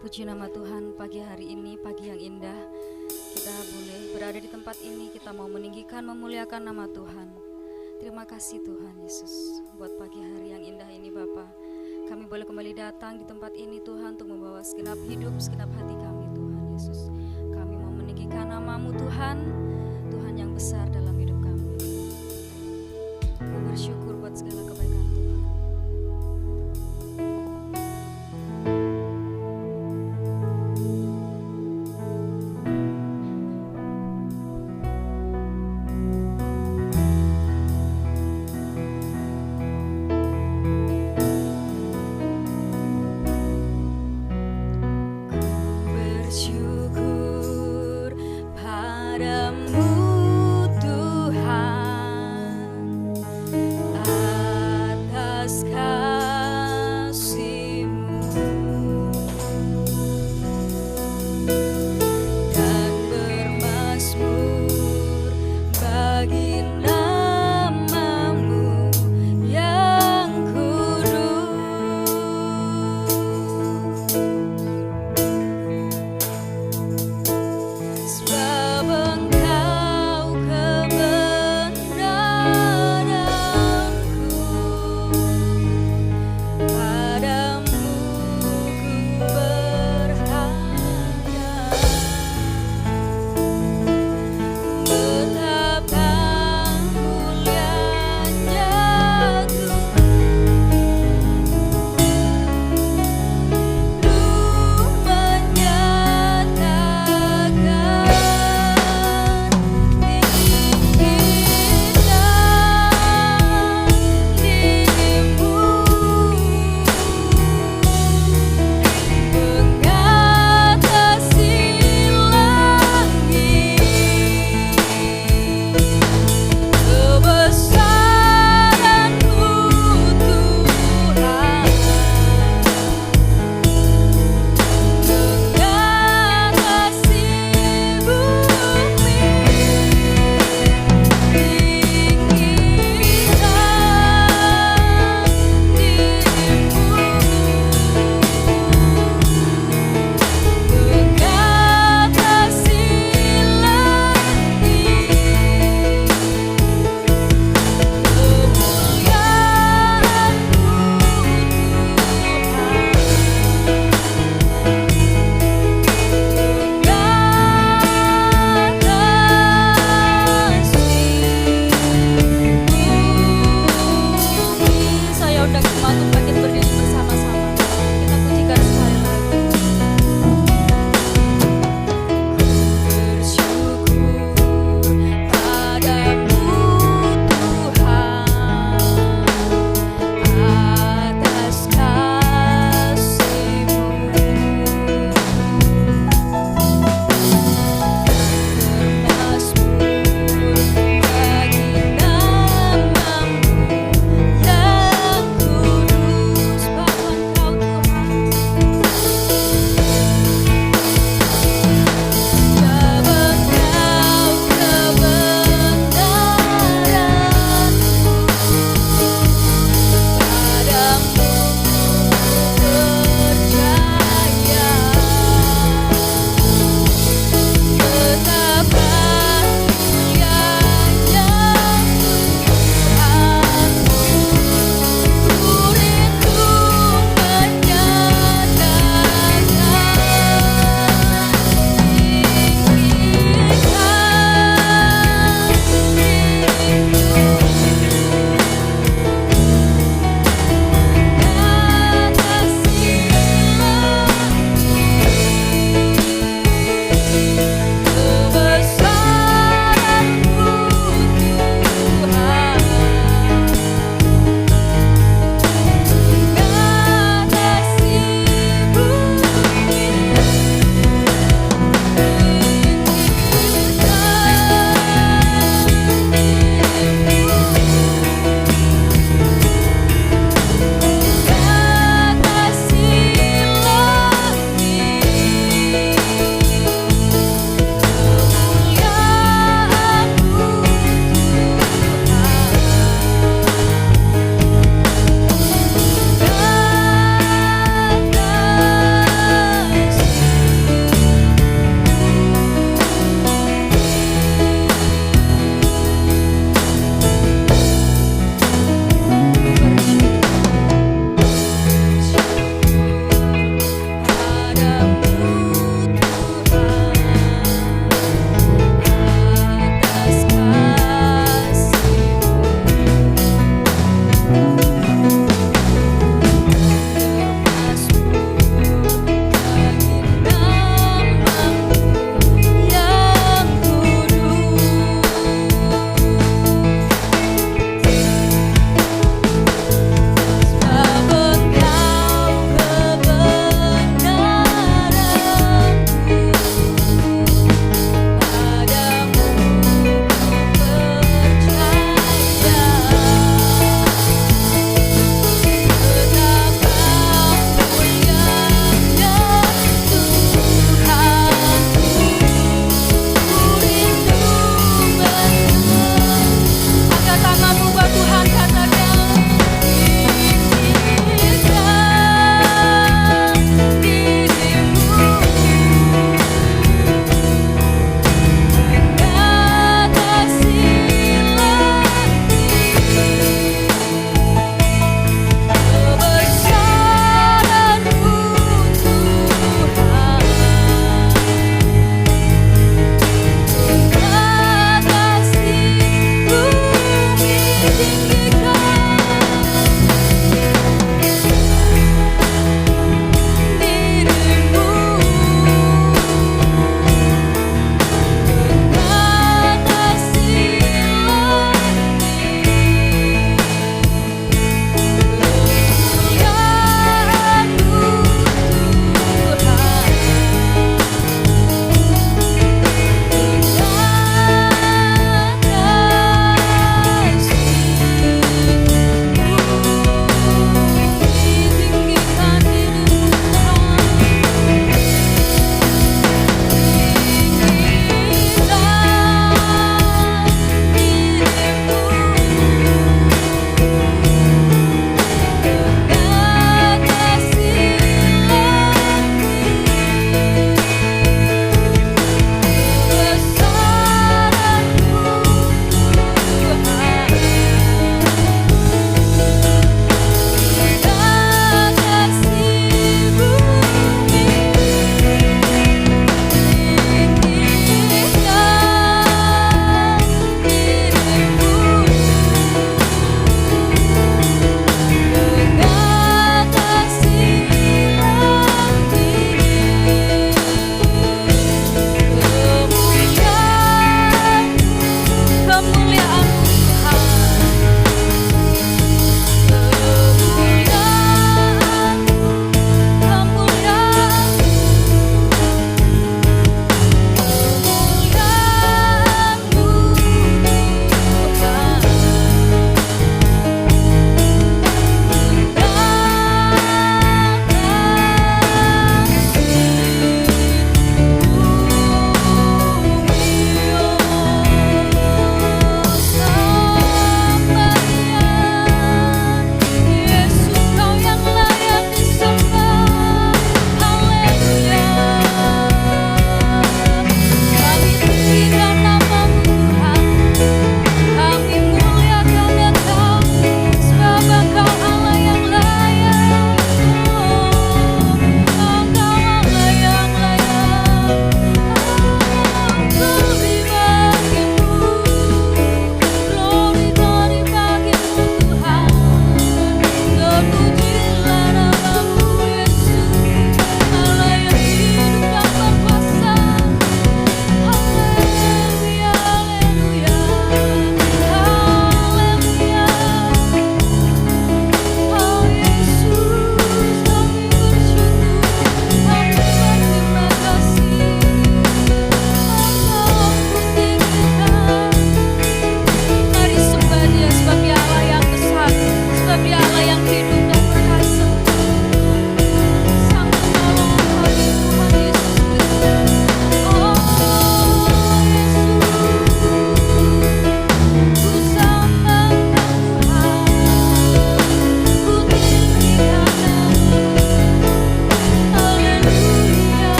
Puji nama Tuhan, pagi hari ini, pagi yang indah. Kita boleh berada di tempat ini, kita mau meninggikan, memuliakan nama Tuhan. Terima kasih Tuhan Yesus, buat pagi hari yang indah ini Bapa. Kami boleh kembali datang di tempat ini Tuhan, untuk membawa segenap hidup, segenap hati kami Tuhan Yesus. Kami mau meninggikan nama-Mu Tuhan, Tuhan yang besar dalam hidup kami. Kami bersyukur buat segala kebaikan Tuhan. Bersyukur padamu Tuhan.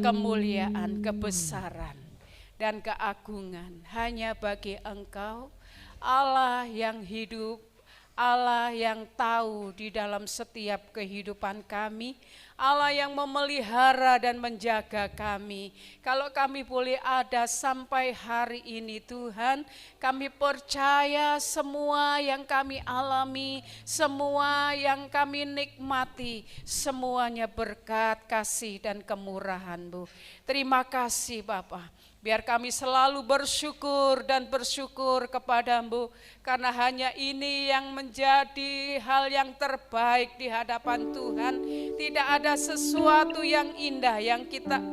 kemuliaan, kebesaran, dan keagungan hanya bagi Engkau, Allah yang hidup, Allah yang tahu di dalam setiap kehidupan kami, Allah yang memelihara dan menjaga kami. Kalau kami boleh ada sampai hari ini Tuhan, kami percaya semua yang kami alami, semua yang kami nikmati, semuanya berkat kasih dan kemurahan-Mu. Terima kasih Bapa. Biar kami selalu bersyukur dan bersyukur kepada-Mu, karena hanya ini yang menjadi hal yang terbaik di hadapan Tuhan. Tidak ada sesuatu yang indah yang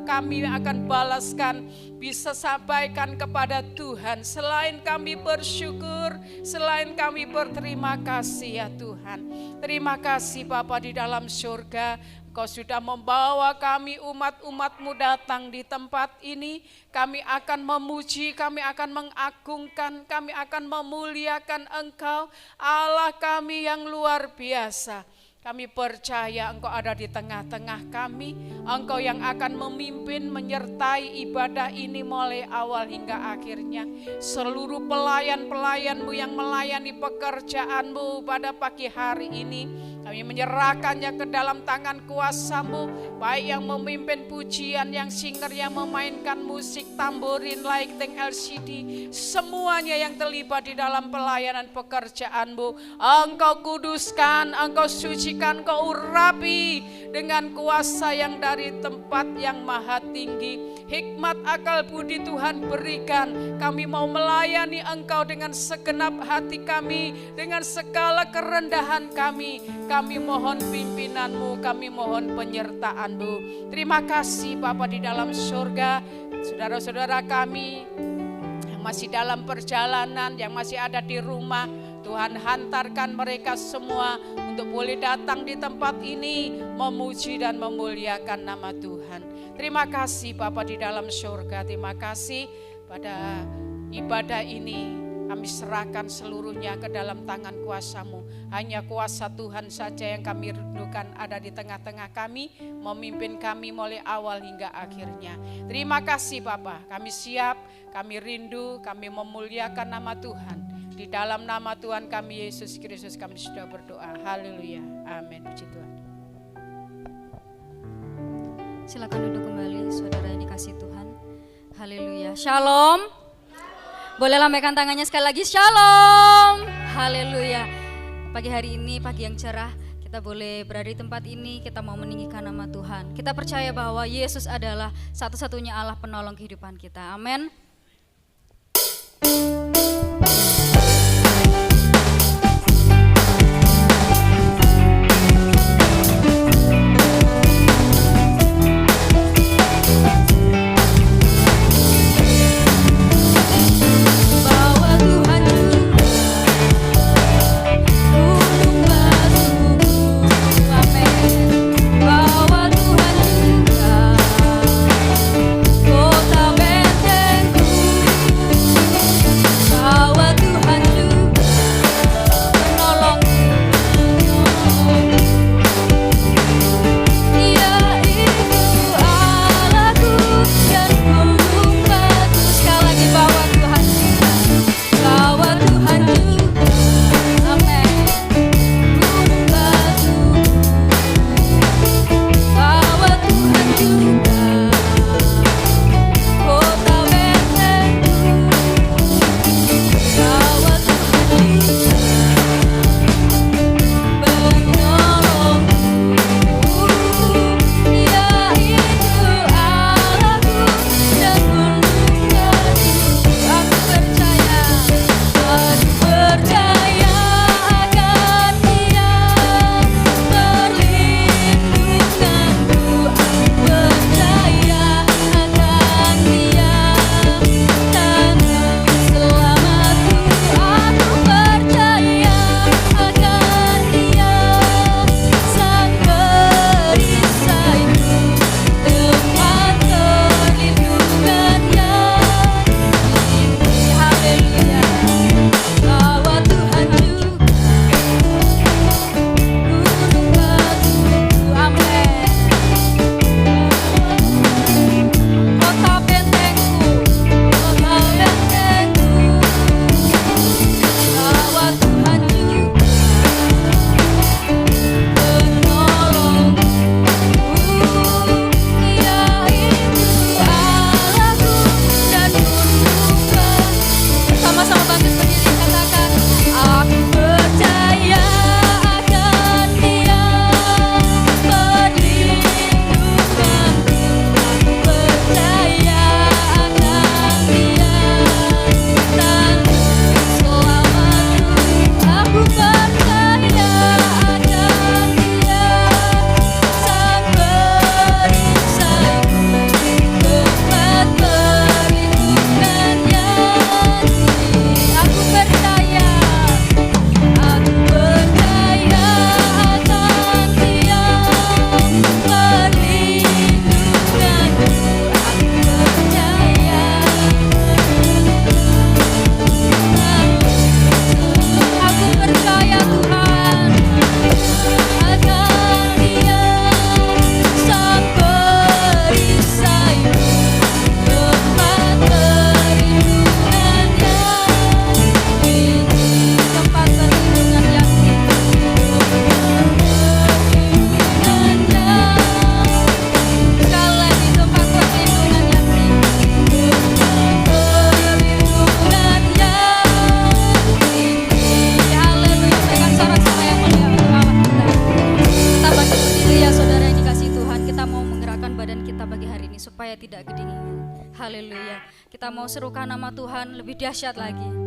kami akan balaskan, bisa sampaikan kepada Tuhan selain kami bersyukur, selain kami berterima kasih ya Tuhan. Terima kasih Bapa di dalam surga. Kau sudah membawa kami umat-umat-Mu datang di tempat ini. Kami akan memuji, kami akan mengagungkan, kami akan memuliakan Engkau, Allah kami yang luar biasa. Kami percaya Engkau ada di tengah-tengah kami. Engkau yang akan memimpin, menyertai ibadah ini mulai awal hingga akhirnya. Seluruh pelayan-pelayan-Mu yang melayani pekerjaan-Mu pada pagi hari ini, kami menyerahkannya ke dalam tangan kuasa-Mu. Baik yang memimpin pujian, yang singer, yang memainkan musik, tamborin, lighting, LCD. Semuanya yang terlibat di dalam pelayanan pekerjaan-Mu. Engkau kuduskan, Engkau sucikan, Kau urapi dengan kuasa yang dari tempat yang maha tinggi. Hikmat akal budi Tuhan berikan. Kami mau melayani Engkau dengan segenap hati kami, dengan segala kerendahan kami. Kami mohon pimpinan-Mu, kami mohon penyertaan-Mu. Terima kasih Bapa di dalam surga. Saudara-saudara kami yang masih dalam perjalanan, yang masih ada di rumah, Tuhan hantarkan mereka semua untuk boleh datang di tempat ini, memuji dan memuliakan nama Tuhan. Terima kasih Bapa di dalam surga, terima kasih pada ibadah ini. Kami serahkan seluruhnya ke dalam tangan kuasa-Mu. Hanya kuasa Tuhan saja yang kami rindukan ada di tengah-tengah kami, memimpin kami mulai awal hingga akhirnya. Terima kasih Bapa, kami siap, kami rindu, kami memuliakan nama Tuhan. Di dalam nama Tuhan kami Yesus Kristus kami sudah berdoa. Haleluya. Amin. Puji Tuhan. Silakan duduk kembali saudara yang dikasih Tuhan. Haleluya. Shalom. Boleh lambaikan tangannya sekali lagi. Shalom. Haleluya. Pagi hari ini pagi yang cerah, kita boleh berada di tempat ini, kita mau meninggikan nama Tuhan. Kita percaya bahwa Yesus adalah satu-satunya Allah penolong kehidupan kita. Amin. Bye. Kita mau serukan nama Tuhan lebih dahsyat lagi.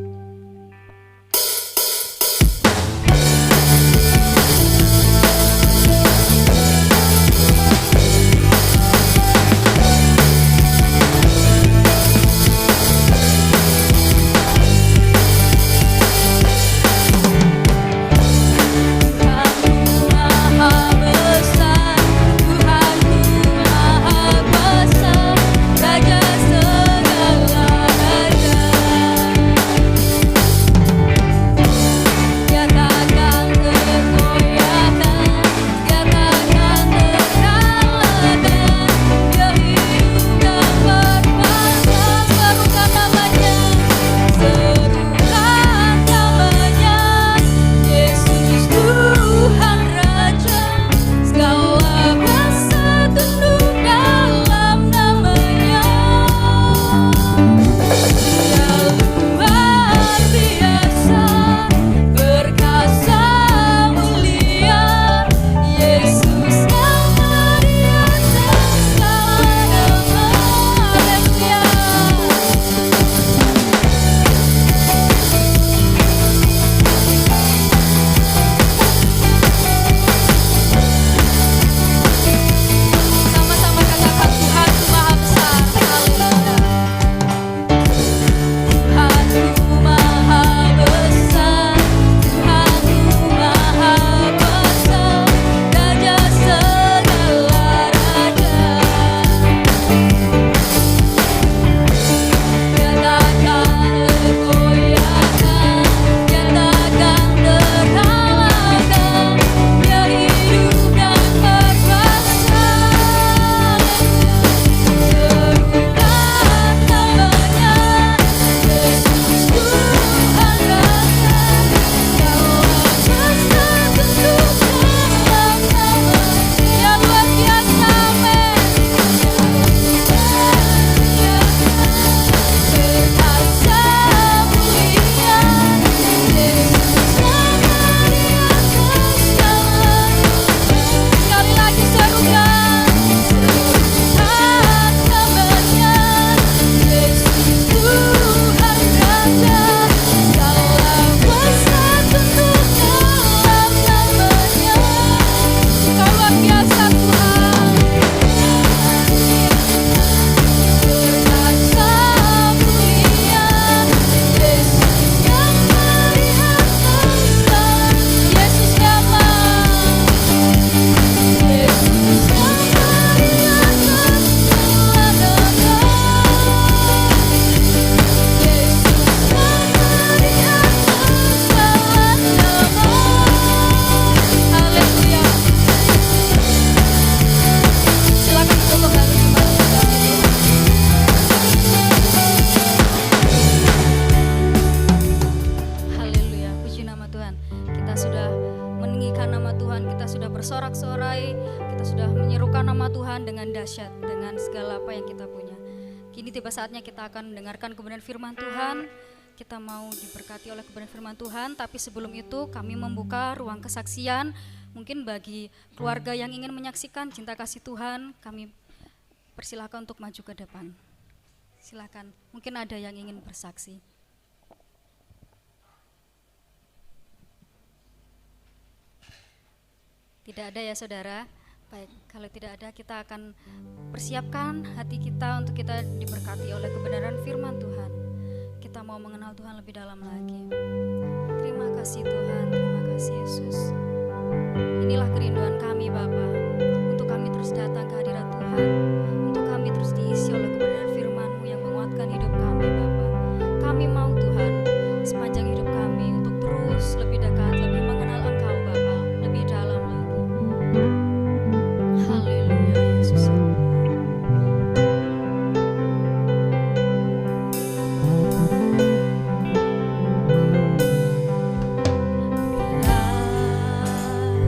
bersorak-sorai, kita sudah menyerukan nama Tuhan dengan dahsyat, dengan segala apa yang kita punya. Kini tiba saatnya kita akan mendengarkan kebenaran firman Tuhan. Kita mau diberkati oleh kebenaran firman Tuhan, tapi sebelum itu kami membuka ruang kesaksian. Mungkin bagi keluarga yang ingin menyaksikan cinta kasih Tuhan, kami persilakan untuk maju ke depan. Silakan, mungkin ada yang ingin bersaksi. Tidak ada ya saudara? Baik, kalau tidak ada kita akan persiapkan hati kita untuk kita diberkati oleh kebenaran firman Tuhan. Kita mau mengenal Tuhan lebih dalam lagi. Terima kasih Tuhan, terima kasih Yesus. Inilah kerinduan kami Bapa, untuk kami terus datang ke hadirat Tuhan, untuk kami terus diisi oleh kebenaran firman-Mu yang menguatkan hidup kami Bapa. Kami mau Tuhan sepanjang hidup kami untuk terus lebih dekat, lebih mengenal Engkau Bapa, lebih dalam lagi. Haleluya Yesus.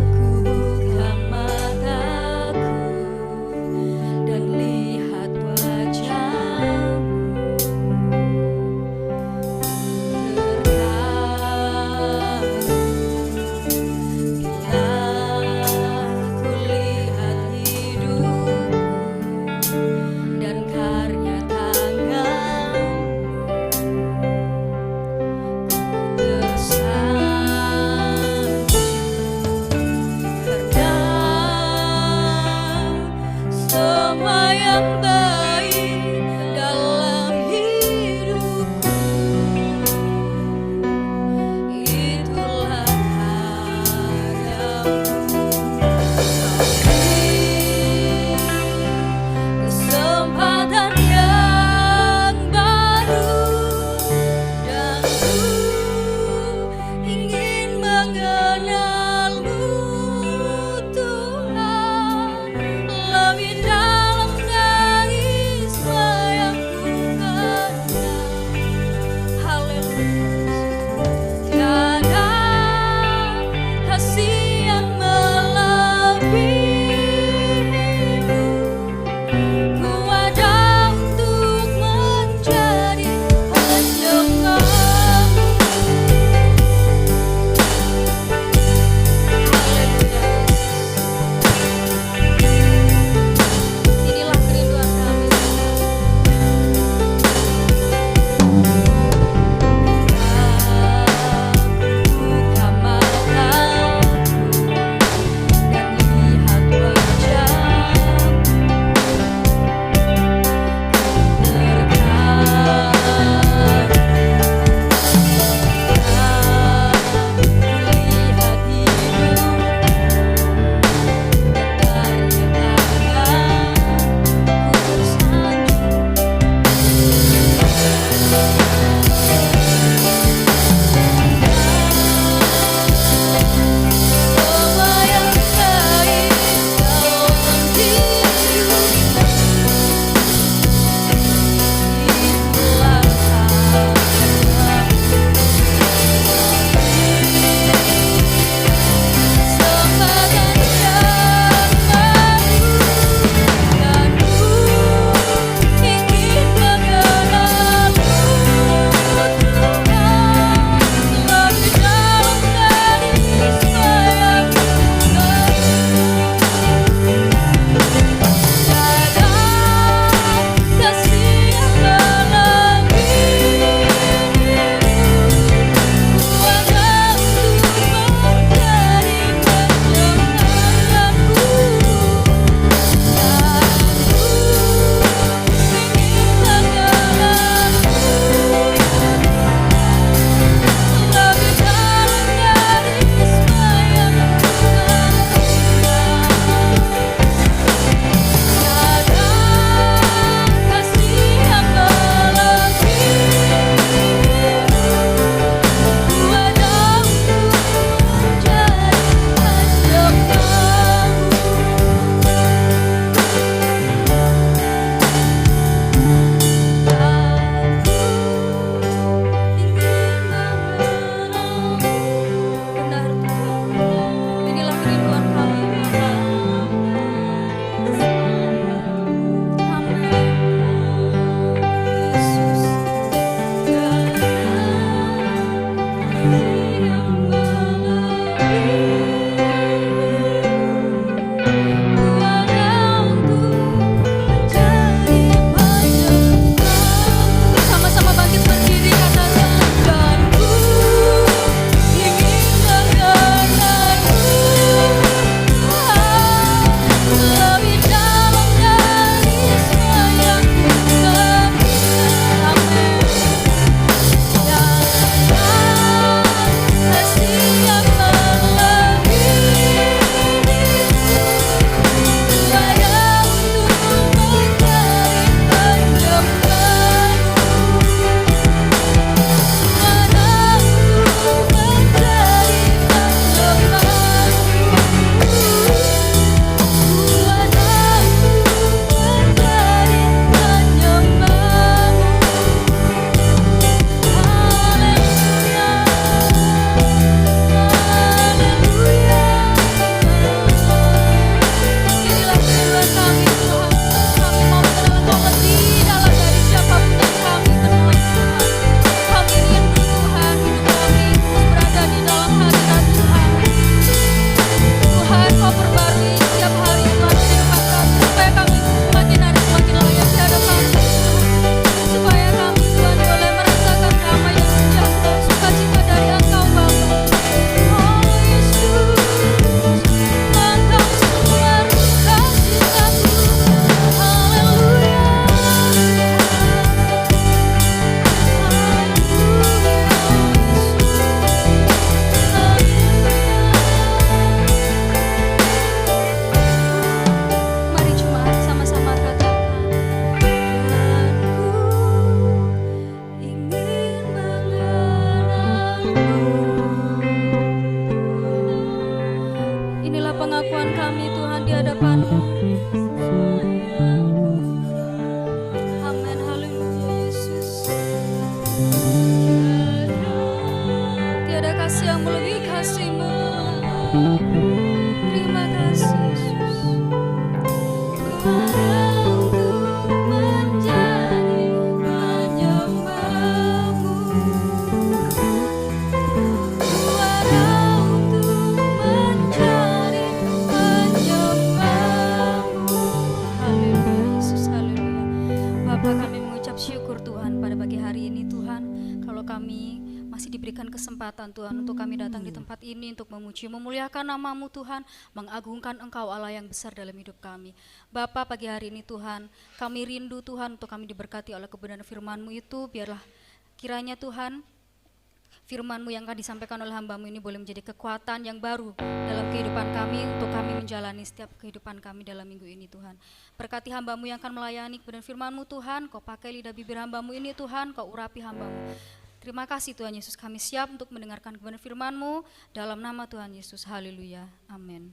Aku buka mataku dan ingin mengenalmu Tuhan, lebih dalam dari semua yang ku kenal. Haleluya. Tiada kasih yang melebihimu, ku ada untuk menjadi hanya kamu. Terima kasih Yesus. Suara untuk menjadi penyembahmu, suara untuk menjadi penyembahmu. Haleluya Yesus, haleluya. Bapa, kami mengucap syukur Tuhan pada pagi hari ini Tuhan, kalau kami masih diberikan kesempatan Tuhan untuk kami datang di tempat ini untuk memuji, memuliakan nama-Mu Tuhan, mengagungkan Engkau Allah yang besar dalam hidup kami. Bapa, pagi hari ini Tuhan, kami rindu Tuhan untuk kami diberkati oleh kebenaran firman-Mu itu. Biarlah kiranya Tuhan, firman-Mu yang akan disampaikan oleh hamba-Mu ini boleh menjadi kekuatan yang baru dalam kehidupan kami, untuk kami menjalani setiap kehidupan kami dalam minggu ini Tuhan. Berkati hamba-Mu yang akan melayani kebenaran firman-Mu Tuhan, Kau pakai lidah bibir hamba-Mu ini Tuhan, Kau urapi hamba-Mu. Terima kasih Tuhan Yesus, kami siap untuk mendengarkan kebenaran firman-Mu dalam nama Tuhan Yesus. Haleluya, amin.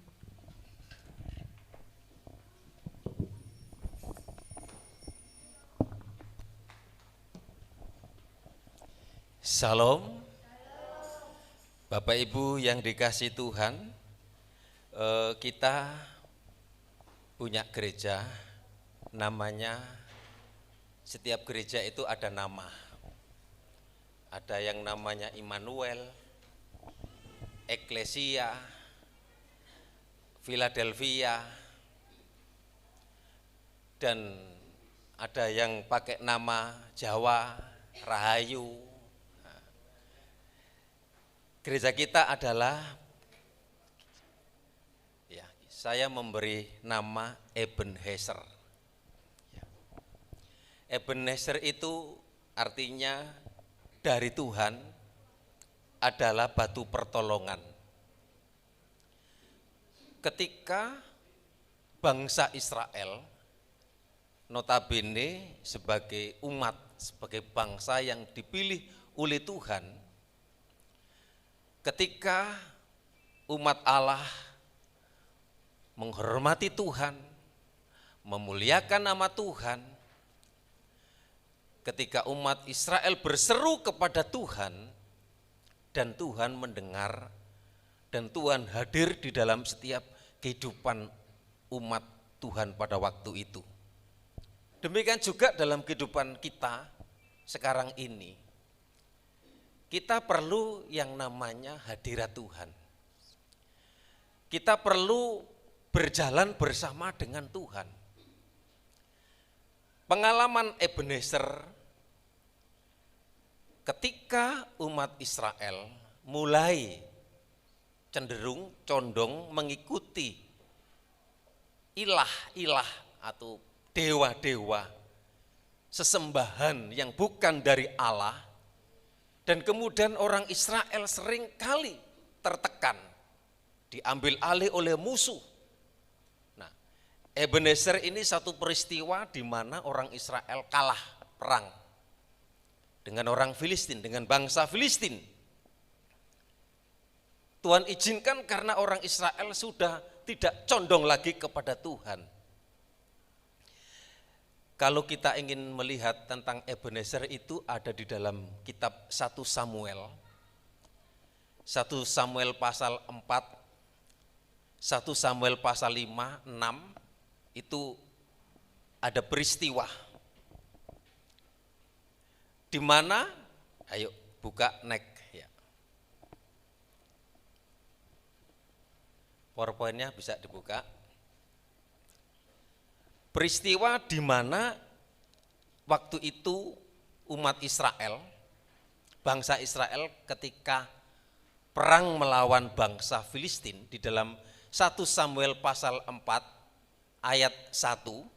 Salam, Bapak Ibu yang dikasihi Tuhan, kita punya gereja, namanya, setiap gereja itu ada nama. Ada yang namanya Immanuel, Eklesia, Philadelphia, dan ada yang pakai nama Jawa, Rahayu. Gereja kita adalah, ya, saya memberi nama Ebenezer. Ebenezer itu artinya dari Tuhan, adalah batu pertolongan. Ketika bangsa Israel, notabene sebagai umat, sebagai bangsa yang dipilih oleh Tuhan, ketika umat Allah menghormati Tuhan, memuliakan nama Tuhan, ketika umat Israel berseru kepada Tuhan, dan Tuhan mendengar, dan Tuhan hadir di dalam setiap kehidupan umat Tuhan pada waktu itu. Demikian juga dalam kehidupan kita sekarang ini, kita perlu yang namanya hadirat Tuhan. Kita perlu berjalan bersama dengan Tuhan. Pengalaman Ebenezer, ketika umat Israel mulai cenderung condong mengikuti ilah-ilah atau dewa-dewa, sesembahan yang bukan dari Allah, dan kemudian orang Israel seringkali tertekan, diambil alih oleh musuh. Nah, Ebenezer ini satu peristiwa di mana orang Israel kalah perang dengan orang Filistin, dengan bangsa Filistin. Tuhan izinkan karena orang Israel sudah tidak condong lagi kepada Tuhan. Kalau kita ingin melihat tentang Ebenezer itu ada di dalam kitab 1 Samuel. 1 Samuel pasal 4, 1 Samuel pasal 5, 6, itu ada peristiwa di mana, ayo buka next ya. PowerPoint-nya bisa dibuka. Peristiwa di mana waktu itu umat Israel, bangsa Israel ketika perang melawan bangsa Filistin di dalam 1 Samuel pasal 4 ayat 1.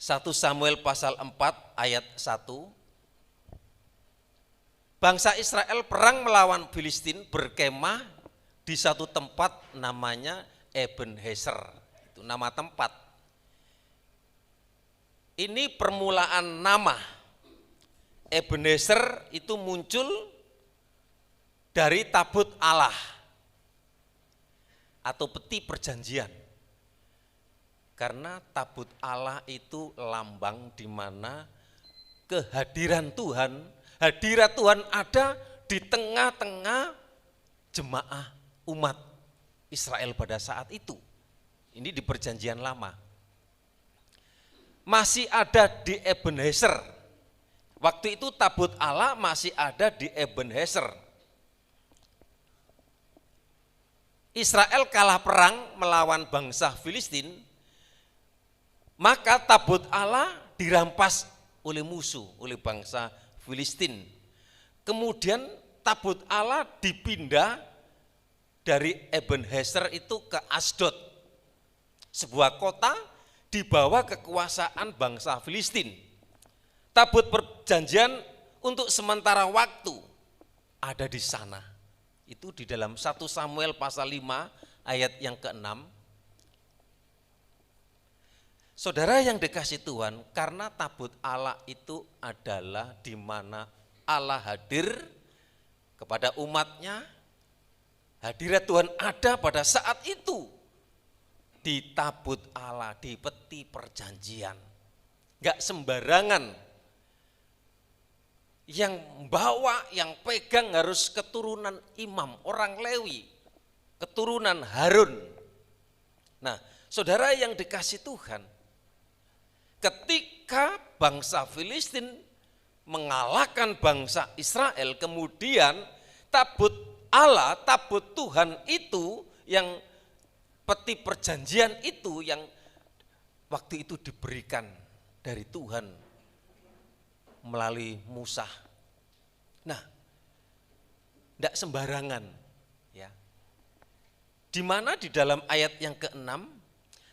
1 Samuel pasal 4 ayat 1. Bangsa Israel perang melawan Filistin, berkemah di satu tempat namanya Ebenezer. Itu nama tempat. Ini permulaan nama. Ebenezer itu muncul dari tabut Allah atau peti perjanjian. Karena tabut Allah itu lambang di mana kehadiran Tuhan, hadirat Tuhan ada di tengah-tengah jemaah umat Israel pada saat itu. Ini di perjanjian lama. Masih ada di Ebenezer. Waktu itu tabut Allah masih ada di Ebenezer. Israel kalah perang melawan bangsa Filistin, maka tabut Allah dirampas oleh musuh, oleh bangsa Filistin. Kemudian tabut Allah dipindah dari Ebenezer itu ke Asdod, sebuah kota di bawah kekuasaan bangsa Filistin. Tabut perjanjian untuk sementara waktu ada di sana. Itu di dalam 1 Samuel pasal 5 ayat yang ke-6. Saudara yang dikasih Tuhan, karena tabut Allah itu adalah di mana Allah hadir kepada umatnya, hadirat Tuhan ada pada saat itu. Di tabut Allah, di peti perjanjian. Enggak sembarangan. Yang bawa, yang pegang harus keturunan imam, orang Lewi, keturunan Harun. Nah, saudara yang dikasih Tuhan, ketika bangsa Filistin mengalahkan bangsa Israel, kemudian tabut Allah, tabut Tuhan itu, yang peti perjanjian itu yang waktu itu diberikan dari Tuhan melalui Musa. Nah, tidak sembarangan, ya. Di mana di dalam ayat yang ke-6,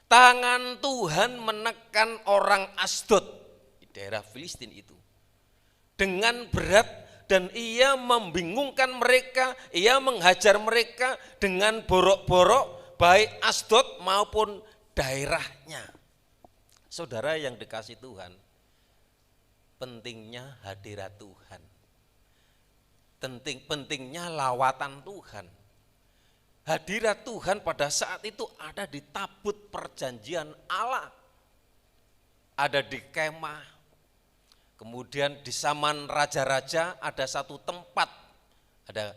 tangan Tuhan menekan orang Asdod di daerah Filistin itu dengan berat, dan ia membingungkan mereka, ia menghajar mereka dengan borok-borok baik Asdod maupun daerahnya. Saudara yang dikasih Tuhan, pentingnya hadirat Tuhan, pentingnya lawatan Tuhan. Hadirat Tuhan pada saat itu ada di tabut perjanjian Allah, ada di kemah, kemudian di zaman raja-raja ada satu tempat, ada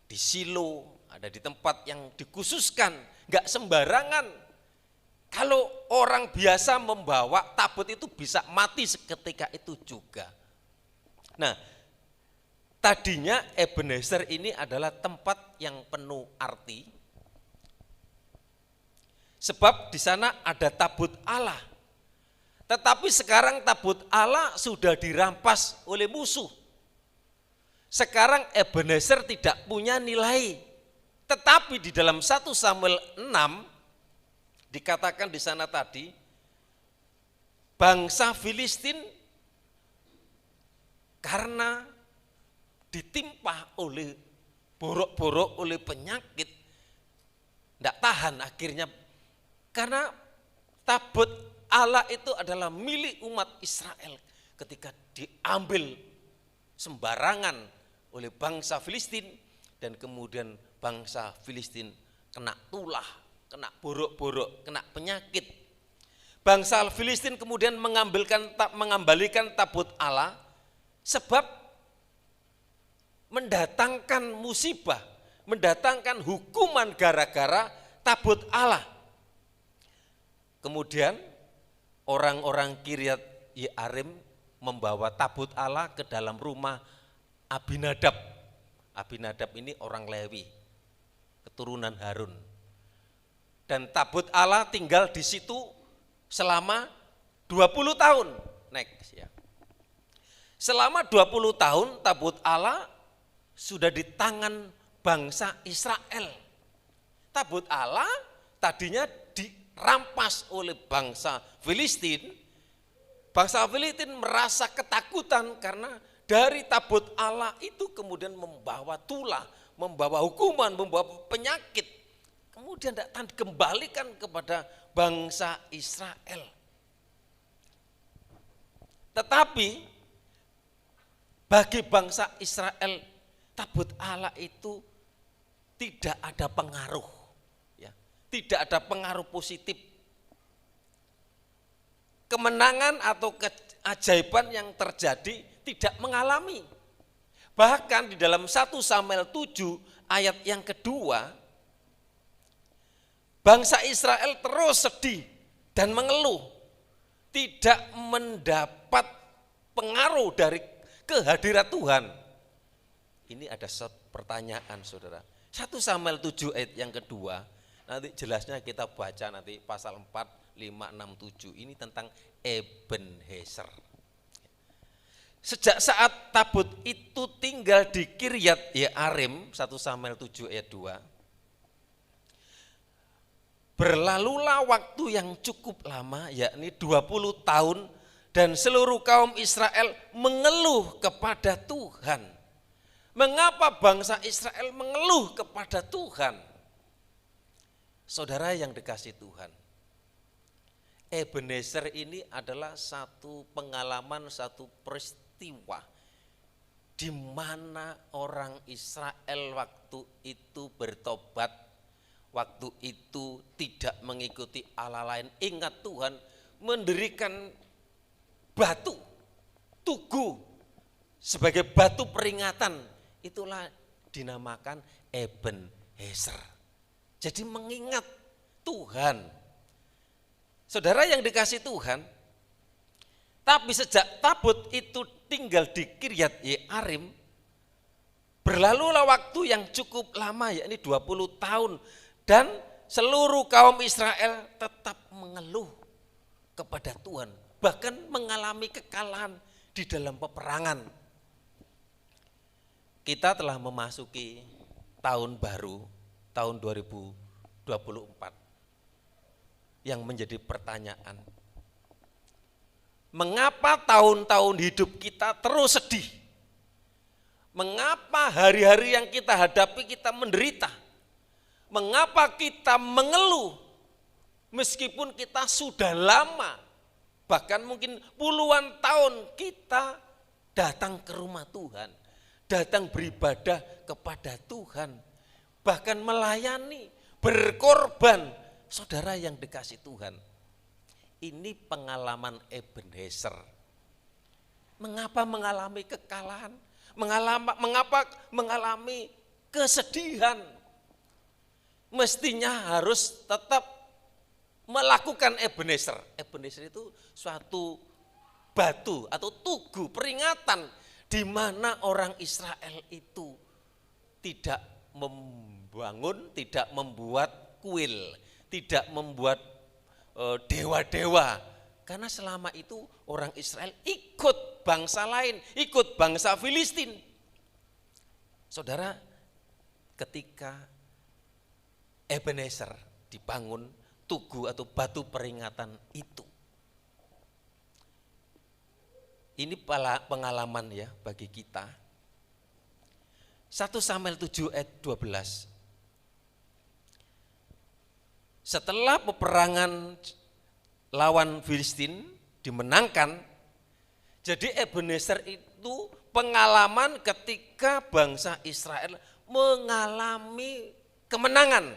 di Silo, ada di tempat yang dikhususkan, enggak sembarangan. Kalau orang biasa membawa tabut itu bisa mati seketika itu juga. Nah, tadinya Ebenezer ini adalah tempat yang penuh arti, sebab di sana ada tabut Allah. Tetapi sekarang tabut Allah sudah dirampas oleh musuh. Sekarang Ebenezer tidak punya nilai. Tetapi di dalam 1 Samuel 6 dikatakan di sana tadi, bangsa Filistin karena ditimpa oleh borok-borok, oleh penyakit, tidak tahan akhirnya, karena tabut Allah itu adalah milik umat Israel, ketika diambil sembarangan oleh bangsa Filistin, dan kemudian bangsa Filistin kena tulah, kena borok-borok, kena penyakit. Bangsa Filistin kemudian mengembalikan tabut Allah, sebab mendatangkan musibah, mendatangkan hukuman gara-gara tabut Allah. Kemudian orang-orang Kiryat Yearim membawa tabut Allah ke dalam rumah Abinadab. Abinadab ini orang Lewi, keturunan Harun. Dan tabut Allah tinggal di situ selama 20 tahun. Next ya. Selama 20 tahun tabut Allah sudah di tangan bangsa Israel. Tabut Allah tadinya dirampas oleh bangsa Filistin. Bangsa Filistin merasa ketakutan karena dari tabut Allah itu kemudian membawa tulah, membawa hukuman, membawa penyakit. Kemudian tidak dikembalikan kepada bangsa Israel. Tetapi bagi bangsa Israel, tabut Allah itu tidak ada pengaruh, ya, tidak ada pengaruh positif. Kemenangan atau keajaiban yang terjadi tidak mengalami. Bahkan di dalam 1 Samuel 7 ayat yang kedua, bangsa Israel terus sedih dan mengeluh, tidak mendapat pengaruh dari kehadiran Tuhan. Ini ada pertanyaan saudara. 1 Samuel 7 ayat yang kedua, nanti jelasnya kita baca nanti pasal 4, 5, 6, 7. Ini tentang Ebenezer. Sejak saat tabut itu tinggal di Kiryat Yearim, 1 Samuel 7 ayat 2. Berlalulah waktu yang cukup lama, yakni 20 tahun, dan seluruh kaum Israel mengeluh kepada Tuhan. Mengapa bangsa Israel mengeluh kepada Tuhan? Saudara yang dikasih Tuhan, Ebenezer ini adalah satu pengalaman, satu peristiwa di mana orang Israel waktu itu bertobat, waktu itu tidak mengikuti Allah lain. Ingat Tuhan mendirikan batu tugu sebagai batu peringatan, itulah dinamakan Ebenezer. Jadi mengingat Tuhan. Saudara yang dikasih Tuhan, tapi sejak tabut itu tinggal di Kiryat Yearim, berlalulah waktu yang cukup lama, yakni 20 tahun, dan seluruh kaum Israel tetap mengeluh kepada Tuhan, bahkan mengalami kekalahan di dalam peperangan. Kita telah memasuki tahun baru, tahun 2024, yang menjadi pertanyaan, mengapa tahun-tahun hidup kita terus sedih? Mengapa hari-hari yang kita hadapi kita menderita? Mengapa kita mengeluh meskipun kita sudah lama, bahkan mungkin puluhan tahun kita datang ke rumah Tuhan, datang beribadah kepada Tuhan, bahkan melayani, berkorban. Saudara yang dikasih Tuhan, ini pengalaman Ebenezer. Mengapa mengalami kekalahan? Mengapa mengalami kesedihan? Mestinya harus tetap melakukan Ebenezer. Ebenezer itu suatu batu atau tugu peringatan di mana orang Israel itu tidak membangun, tidak membuat kuil, tidak membuat dewa-dewa, karena selama itu orang Israel ikut bangsa lain, ikut bangsa Filistin. Saudara, ketika Ebenezer dibangun, tugu atau batu peringatan itu, ini pengalaman ya bagi kita. 1 Samuel 7 ayat 12. Setelah peperangan lawan Filistin dimenangkan, jadi Ebenezer itu pengalaman ketika bangsa Israel mengalami kemenangan.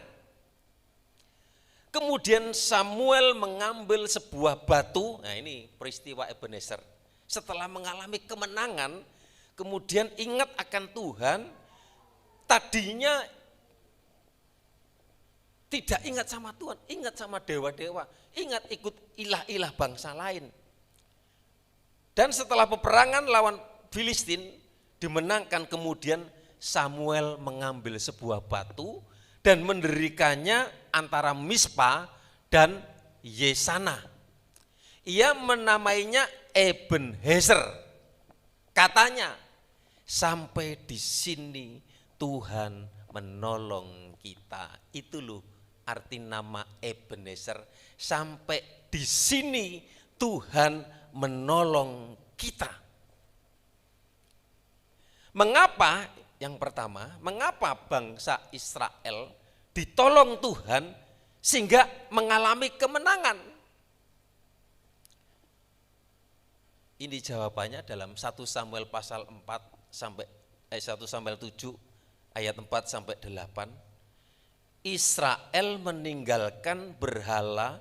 Kemudian Samuel mengambil sebuah batu, nah ini peristiwa Ebenezer. Setelah mengalami kemenangan, kemudian ingat akan Tuhan, tadinya tidak ingat sama Tuhan, ingat sama dewa-dewa, ingat ikut ilah-ilah bangsa lain. Dan setelah peperangan lawan Filistin dimenangkan, kemudian Samuel mengambil sebuah batu dan mendirikannya antara Mispa dan Yesana. Ia menamainya Ebenezer. Katanya, sampai di sini Tuhan menolong kita. Itu loh arti nama Ebenezer, sampai di sini Tuhan menolong kita. Mengapa? Yang pertama, mengapa bangsa Israel ditolong Tuhan sehingga mengalami kemenangan? Ini jawabannya dalam 1 Samuel pasal 4 sampai 1 Samuel 7 ayat 4 sampai 8. Israel meninggalkan berhala,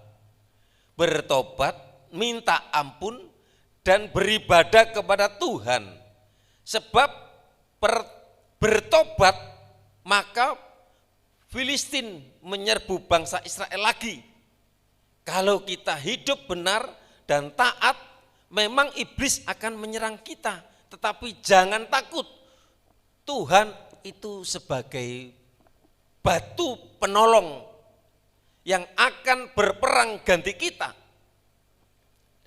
bertobat, minta ampun, dan beribadah kepada Tuhan. Sebab bertobat maka Filistin menyerbu bangsa Israel lagi. Kalau kita hidup benar dan taat, memang iblis akan menyerang kita. Tetapi jangan takut, Tuhan itu sebagai batu penolong yang akan berperang ganti kita.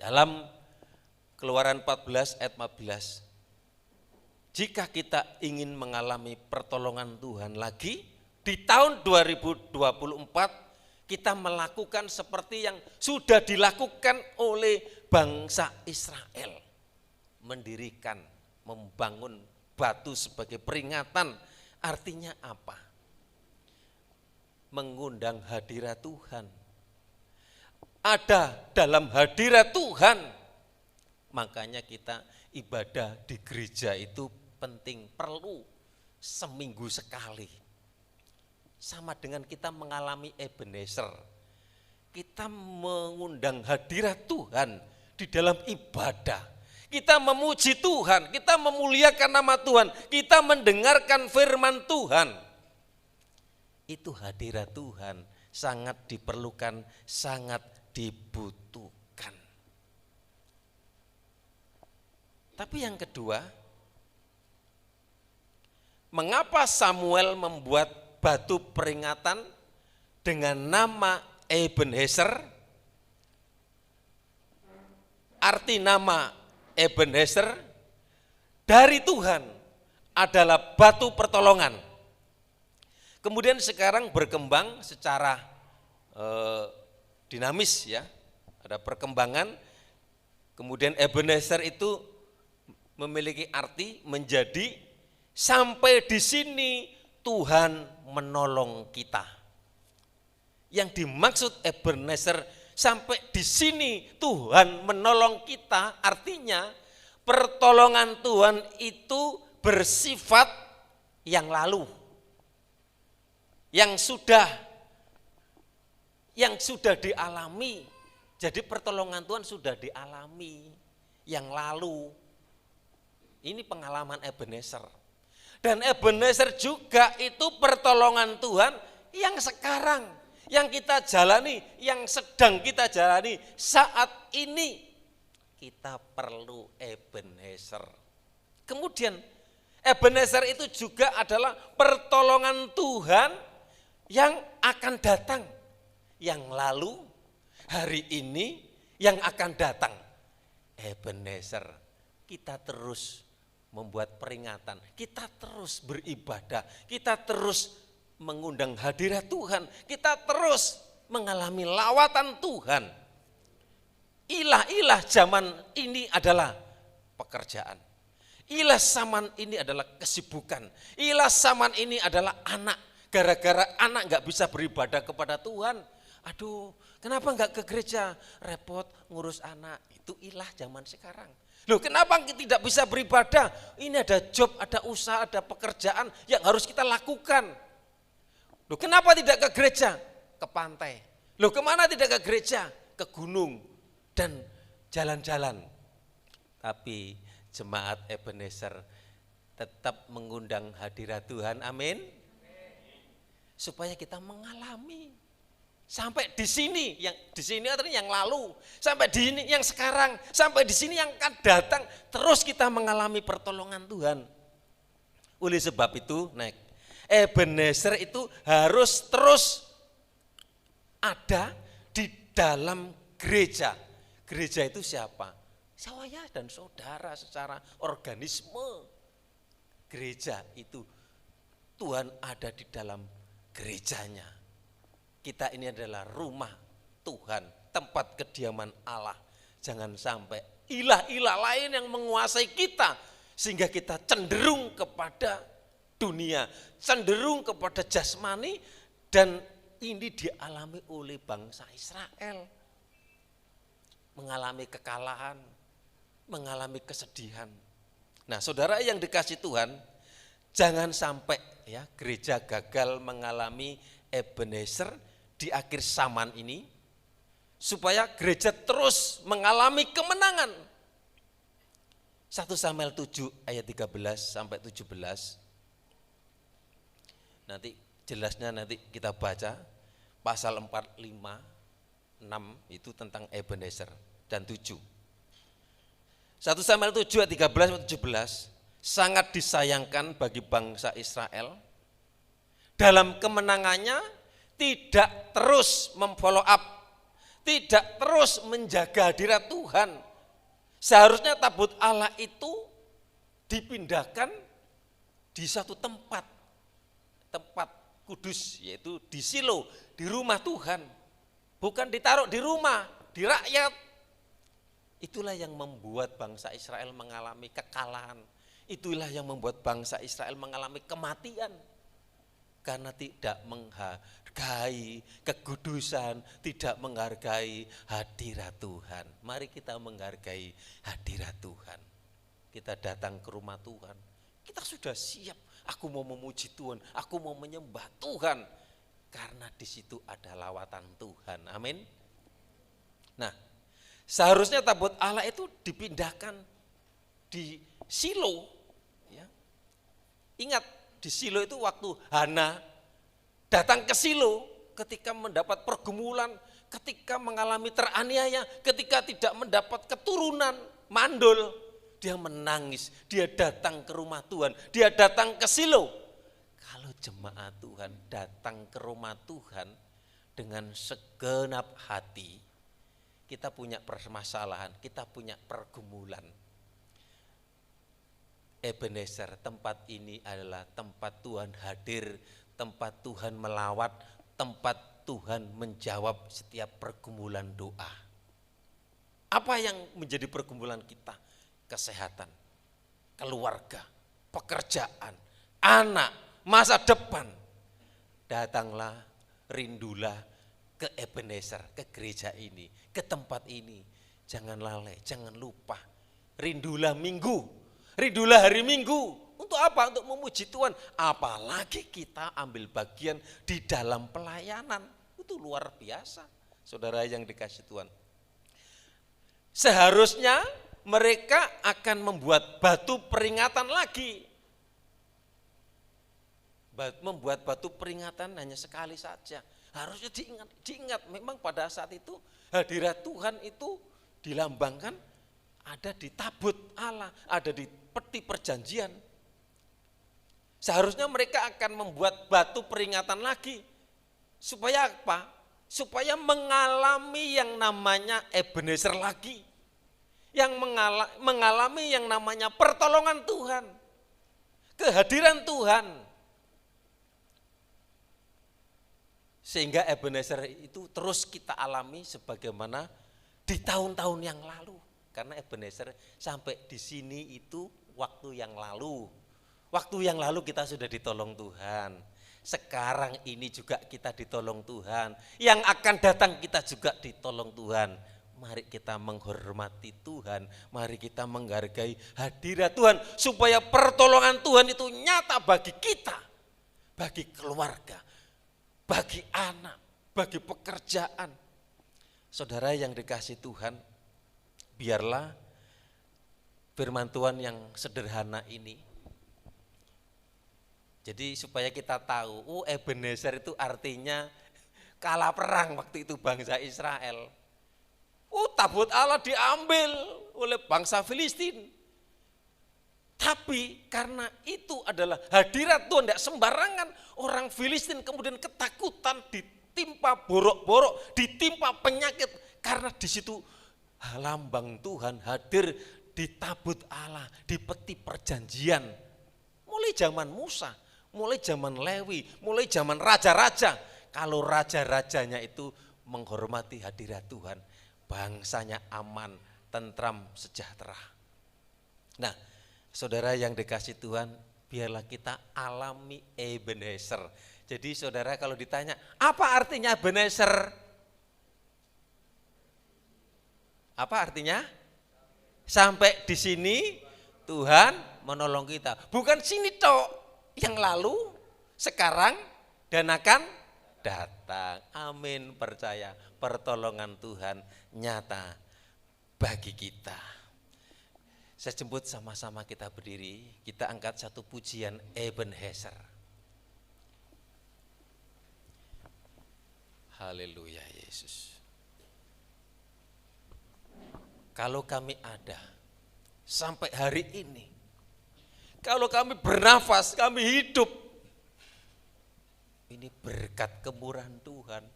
Dalam Keluaran 14 ayat 15, jika kita ingin mengalami pertolongan Tuhan lagi, di tahun 2024 kita melakukan seperti yang sudah dilakukan oleh bangsa Israel. Mendirikan, membangun batu sebagai peringatan. Artinya apa? Mengundang hadirat Tuhan. Ada dalam hadirat Tuhan. Makanya kita ibadah di gereja itu penting, perlu seminggu sekali. Sama dengan kita mengalami Ebenezer. Kita mengundang hadirat Tuhan di dalam ibadah. Kita memuji Tuhan, kita memuliakan nama Tuhan, kita mendengarkan firman Tuhan. Itu hadirat Tuhan sangat diperlukan, sangat dibutuhkan. Tapi yang kedua, mengapa Samuel membuat batu peringatan dengan nama Ebenezer? Arti nama Ebenezer dari Tuhan adalah batu pertolongan. Kemudian sekarang berkembang secara dinamis ya, ada perkembangan. Kemudian Ebenezer itu memiliki arti menjadi sampai di sini Tuhan menolong kita. Yang dimaksud Ebenezer sampai di sini Tuhan menolong kita, artinya pertolongan Tuhan itu bersifat yang lalu, yang sudah dialami. Jadi pertolongan Tuhan sudah dialami, yang lalu. Ini pengalaman Ebenezer. Dan Ebenezer juga itu pertolongan Tuhan yang sekarang, yang kita jalani, yang sedang kita jalani saat ini. Kita perlu Ebenezer. Kemudian Ebenezer itu juga adalah pertolongan Tuhan yang akan datang, yang lalu, hari ini, yang akan datang. Ebenezer, kita terus membuat peringatan, kita terus beribadah, kita terus mengundang hadirat Tuhan, kita terus mengalami lawatan Tuhan. Ilah-ilah zaman ini adalah pekerjaan. Ilah zaman ini adalah kesibukan. Ilah zaman ini adalah anak. Gara-gara anak gak bisa beribadah kepada Tuhan. Aduh, kenapa gak ke gereja? Repot ngurus anak. Itu ilah zaman sekarang. Loh, kenapa tidak bisa beribadah? Ini ada job, ada usaha, ada pekerjaan yang harus kita lakukan. Loh, kenapa tidak ke gereja? Ke pantai. Loh, kemana tidak ke gereja? Ke gunung dan jalan-jalan. Tapi jemaat Ebenezer tetap mengundang hadirat Tuhan, amin. Supaya kita mengalami sampai di sini artinya yang lalu, sampai di sini yang sekarang, sampai di sini yang akan datang, terus kita mengalami pertolongan Tuhan. Oleh sebab itu, Ebenezer itu harus terus ada di dalam gereja. Gereja itu siapa? Saya dan saudara secara organisme. Gereja itu Tuhan ada di dalam gerejanya. Kita ini adalah rumah Tuhan, tempat kediaman Allah. Jangan sampai ilah-ilah lain yang menguasai kita, sehingga kita cenderung kepada dunia, cenderung kepada jasmani, dan ini dialami oleh bangsa Israel. Mengalami kekalahan, mengalami kesedihan. Nah, saudara yang dikasih Tuhan, jangan sampai ya gereja gagal mengalami Ebenezer di akhir zaman ini, supaya gereja terus mengalami kemenangan. 1 Samuel 7 ayat 13 sampai 17. Nanti jelasnya nanti kita baca pasal 4, 5, 6 itu tentang Ebenezer dan 7. 1 Samuel 7 ayat 13-17 sangat disayangkan bagi bangsa Israel. Dalam kemenangannya tidak terus memfollow up, tidak terus menjaga hadirat Tuhan. Seharusnya tabut Allah itu dipindahkan di satu tempat kudus, yaitu di Silo, di rumah Tuhan. Bukan ditaruh di rumah, di rakyat. Itulah yang membuat bangsa Israel mengalami kekalahan. Itulah yang membuat bangsa Israel mengalami kematian. Karena tidak menghargai kekudusan, tidak menghargai hadirat Tuhan. Mari kita menghargai hadirat Tuhan. Kita datang ke rumah Tuhan, kita sudah siap. Aku mau memuji Tuhan, aku mau menyembah Tuhan. Karena di situ ada lawatan Tuhan. Amin. Nah, seharusnya tabut Allah itu dipindahkan di Silo. Ya. Ingat, di Silo itu waktu Hana datang ke Silo ketika mendapat pergumulan, ketika mengalami teraniaya, ketika tidak mendapat keturunan, mandul, dia menangis, dia datang ke rumah Tuhan, dia datang ke Silo. Kalau jemaat Tuhan datang ke rumah Tuhan dengan segenap hati, kita punya permasalahan, kita punya pergumulan. Ebenezer, tempat ini adalah tempat Tuhan hadir, tempat Tuhan melawat, tempat Tuhan menjawab setiap pergumulan doa. Apa yang menjadi pergumulan kita? Kesehatan, keluarga, pekerjaan, anak, masa depan. Datanglah, rindulah ke Ebenezer, ke gereja ini, ke tempat ini. Jangan lalai, jangan lupa. Rindulah minggu, rindulah hari Minggu. Untuk apa? Untuk memuji Tuhan. Apalagi kita ambil bagian di dalam pelayanan. Itu luar biasa, saudara yang dikasih Tuhan. Seharusnya mereka akan membuat batu peringatan lagi. Membuat batu peringatan hanya sekali saja. Harusnya diingat. Memang pada saat itu hadirat Tuhan itu dilambangkan ada di tabut Allah, ada di peti perjanjian. Seharusnya mereka akan membuat batu peringatan lagi. Supaya apa? Supaya mengalami yang namanya Ebenezer lagi. Yang mengalami yang namanya pertolongan Tuhan. Kehadiran Tuhan. Sehingga Ebenezer itu terus kita alami sebagaimana di tahun-tahun yang lalu. Karena Ebenezer sampai di sini itu waktu yang lalu. Waktu yang lalu kita sudah ditolong Tuhan. Sekarang ini juga kita ditolong Tuhan. Yang akan datang kita juga ditolong Tuhan. Mari kita menghormati Tuhan. Mari kita menghargai hadirat Tuhan. Supaya pertolongan Tuhan itu nyata bagi kita. Bagi keluarga. Bagi anak. Bagi pekerjaan. Saudara yang dikasih Tuhan, biarlah firman Tuhan yang sederhana ini. Jadi supaya kita tahu, Ebenezer itu artinya kalah perang waktu itu bangsa Israel. Tabut Allah diambil oleh bangsa Filistin. Tapi karena itu adalah hadirat Tuhan, tidak sembarangan. Orang Filistin kemudian ketakutan, ditimpa borok-borok, ditimpa penyakit. Karena di situ lambang Tuhan hadir di tabut Allah, di peti perjanjian. Mulai zaman Musa, mulai zaman Lewi, mulai zaman raja-raja. Kalau raja-rajanya itu menghormati hadirat Tuhan, bangsanya aman, tentram, sejahtera. Nah, saudara yang dikasih Tuhan, biarlah kita alami Ebenezer. Jadi saudara kalau ditanya, apa artinya Ebenezer? Apa artinya? Sampai di sini Tuhan menolong kita. Bukan sini tok, yang lalu, sekarang, dan akan datang. Amin, percaya pertolongan Tuhan nyata bagi kita. Saya jemput sama-sama kita berdiri, kita angkat satu pujian Ebenezer. Haleluya Yesus. Kalau kami ada sampai hari ini, kalau kami bernafas, kami hidup, ini berkat kemurahan Tuhan.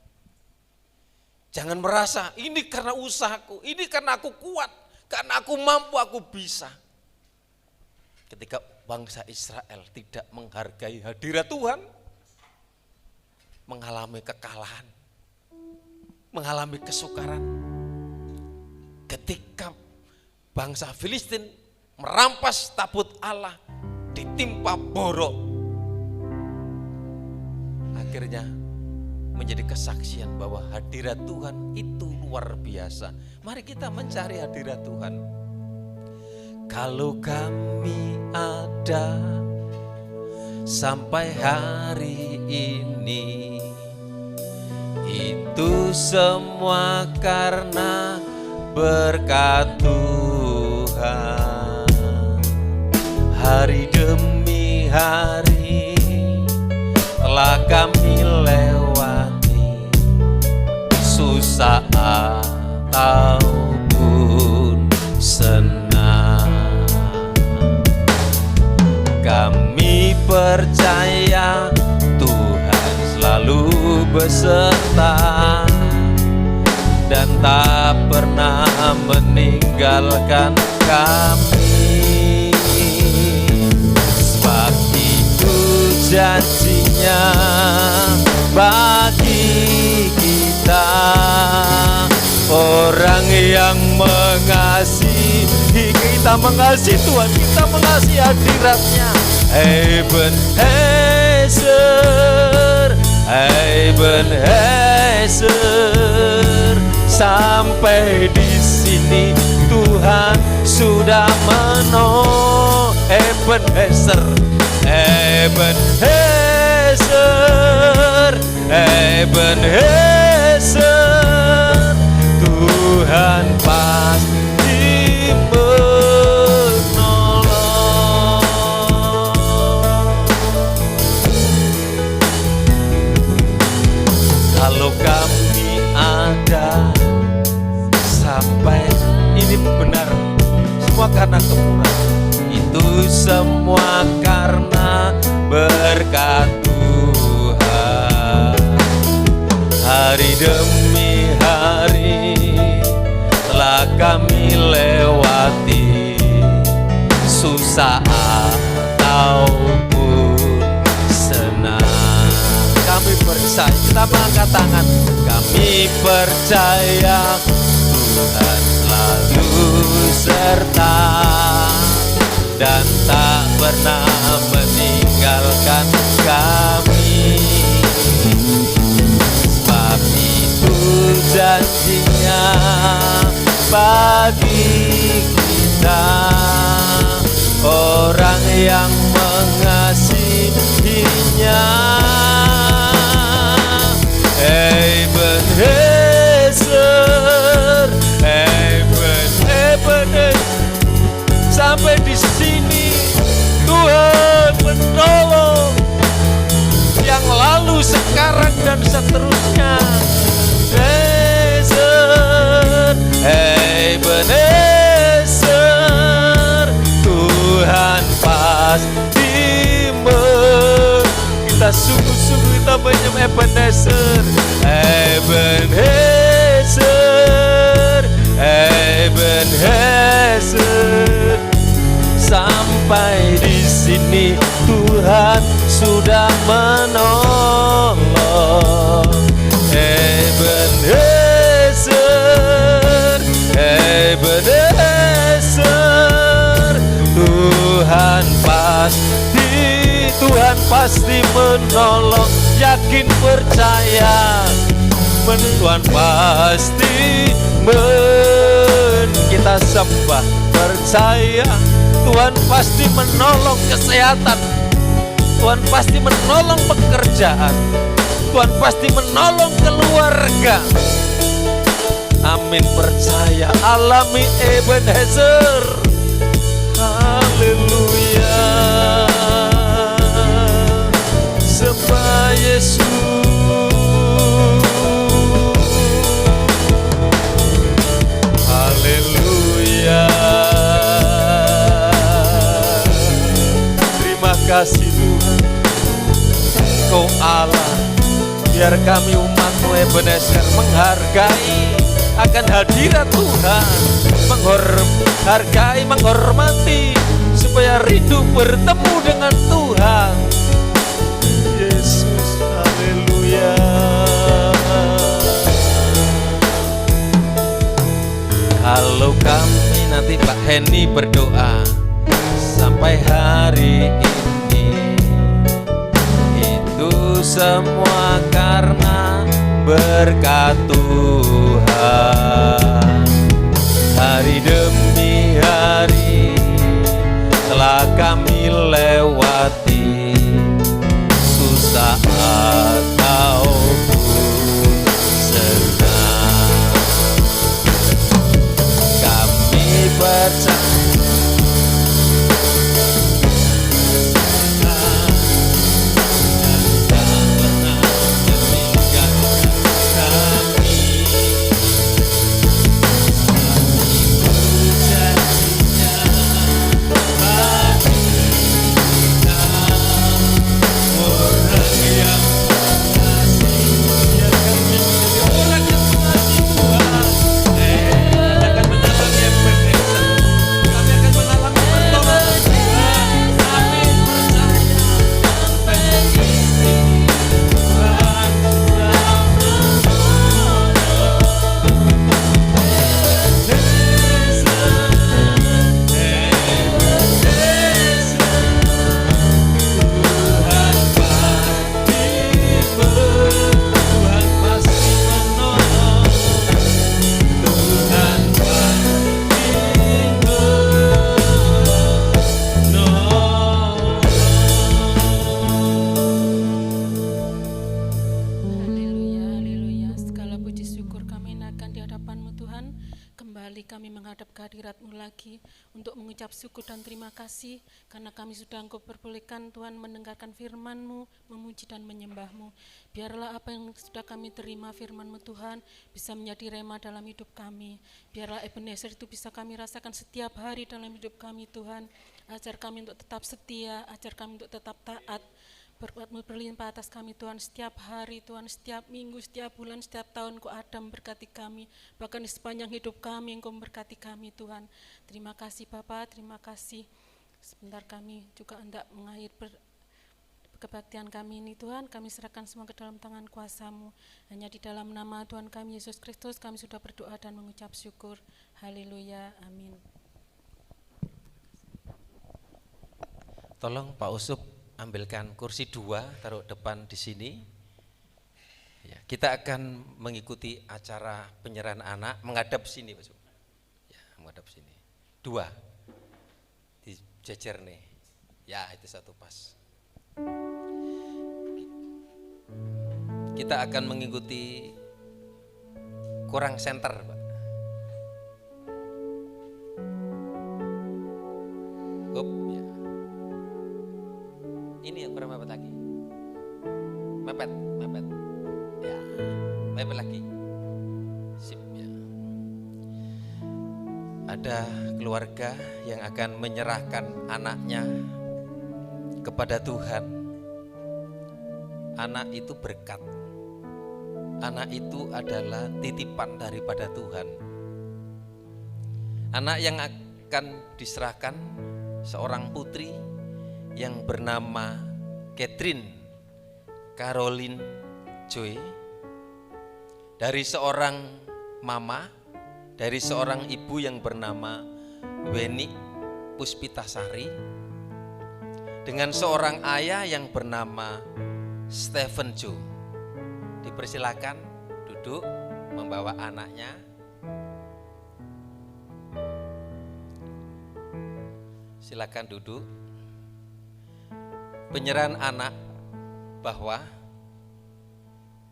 Jangan merasa ini karena usahaku, ini karena aku kuat, karena aku mampu, aku bisa. Ketika bangsa Israel tidak menghargai hadirat Tuhan, mengalami kekalahan, mengalami kesukaran. Ketika bangsa Filistin merampas tabut Allah, ditimpa borok, akhirnya menjadi kesaksian bahwa hadirat Tuhan itu luar biasa. Mari kita mencari hadirat Tuhan. Kalau kami ada sampai hari ini, itu semua karena berkat Tuhan. Hari demi hari telah kami lewati, susah ataupun senang. Kami percaya Tuhan selalu beserta dan tak pernah meninggalkan kami. Sebab itu janjinya bagi kita, orang yang mengasihi. Kita mengasihi Tuhan, kita mengasihi hadiratnya. Ebenezer, Ebenezer, sampai di sini Tuhan sudah menolong. Ebenezer, Ebenezer, Ebenezer, Tuhan pasti menolong. Kalau kami ada sampai ini benar, semua karena kemurahan. Itu semua karena berkat Tuhan. Hari demi hari telah kami lewati, susah ataupun senang. Kami percaya, kita angkat tangan. Kami percaya Tuhan selalu serta dan tak pernah meninggalkan kami. Sebab itu janjinya bagi kita, orang yang mengasihinya. Ebenezer, Ebenezer, sampai di sini Tuhan menolong yang lalu, sekarang dan seterusnya. Ebenezer, Ebenezer, Tuhan pasti kita sungguh-sungguh kita menyembah Ebenezer, Ebenezer, Ebenezer, sampai di sini Tuhan sudah menolong. Ebenezer, Ebenezer, Tuhan pasti menolong. Yakin percaya Tuhan pasti kita sembah percaya Tuhan pasti menolong kesehatan, Tuhan pasti menolong pekerjaan, Tuhan pasti menolong keluarga. Amin, percaya, alami Ebenezer. Haleluya, sembah Yesus. kasih Tuhan. Engkau Allah, biar kami umat-Mu Ebenezer menghargai akan hadirat Tuhan, menghargai, menghormati, supaya rindu bertemu dengan Tuhan. Yesus, haleluya. Kalau kami nanti Pak Heni berdoa sampai hari ini, itu semua karena berkat Tuhan. Hari demi hari telah kami lewati, susah ataupun senang. Kami percaya untuk mengucap syukur dan terima kasih karena kami sudah Engkau perbolehkan Tuhan mendengarkan firman-Mu, memuji dan menyembah-Mu. Biarlah apa yang sudah kami terima firman-Mu Tuhan bisa menjadi rema dalam hidup kami. Biarlah Ebenezer itu bisa kami rasakan setiap hari dalam hidup kami Tuhan. Ajar kami untuk tetap setia, ajar kami untuk tetap taat. Berkat-Mu berlimpah atas kami Tuhan setiap hari Tuhan, setiap minggu, setiap bulan, setiap tahun Engkau ada memberkati kami. Bahkan di sepanjang hidup kami Engkau memberkati kami Tuhan. Terima kasih Bapa, terima kasih. Sebentar kami juga hendak mengakhiri kebaktian kami ini Tuhan. Kami serahkan semua ke dalam tangan kuasa-Mu. Hanya di dalam nama Tuhan kami Yesus Kristus kami sudah berdoa dan mengucap syukur. Haleluya, amin. Tolong Pak Usup ambilkan kursi 2, taruh depan di sini. Ya, kita akan mengikuti acara penyerahan anak, menghadap sini Pak Usup. Ya, menghadap sini. 2, dijejer nih. Ya, itu satu pas. Kita akan mengikuti kurang center Pak. Hop, ya. Ini yang kurang mepet lagi. Mepet. Ya, mepet lagi. Sip ya. Ada keluarga yang akan menyerahkan anaknya kepada Tuhan. Anak itu berkat. Anak itu adalah titipan daripada Tuhan. Anak yang akan diserahkan seorang putri yang bernama Catherine Caroline Joy, dari seorang mama, dari seorang ibu yang bernama Weni Puspitasari, dengan seorang ayah yang bernama Stephen Jo. Dipersilakan duduk membawa anaknya. Silakan duduk. Penyerahan anak, bahwa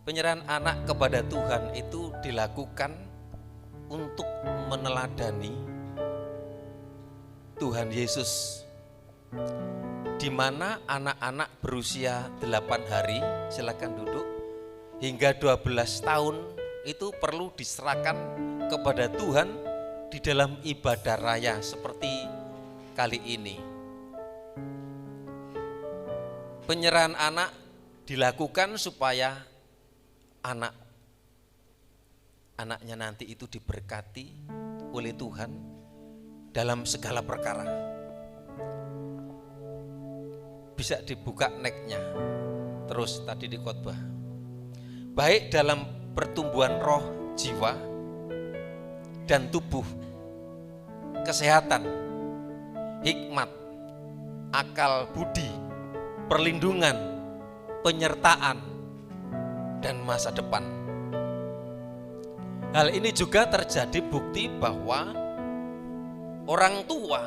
penyerahan anak kepada Tuhan itu dilakukan untuk meneladani Tuhan Yesus, di mana anak-anak berusia 8 hari, silakan duduk, hingga 12 tahun itu perlu diserahkan kepada Tuhan di dalam ibadah raya seperti kali ini. penyerahan anak dilakukan supaya anaknya nanti itu diberkati oleh Tuhan dalam segala perkara. Bisa dibuka next-nya terus tadi di khotbah. Baik dalam pertumbuhan roh, jiwa, dan tubuh, kesehatan, hikmat, akal budi, perlindungan, penyertaan, dan masa depan. Hal ini juga terjadi bukti bahwa orang tua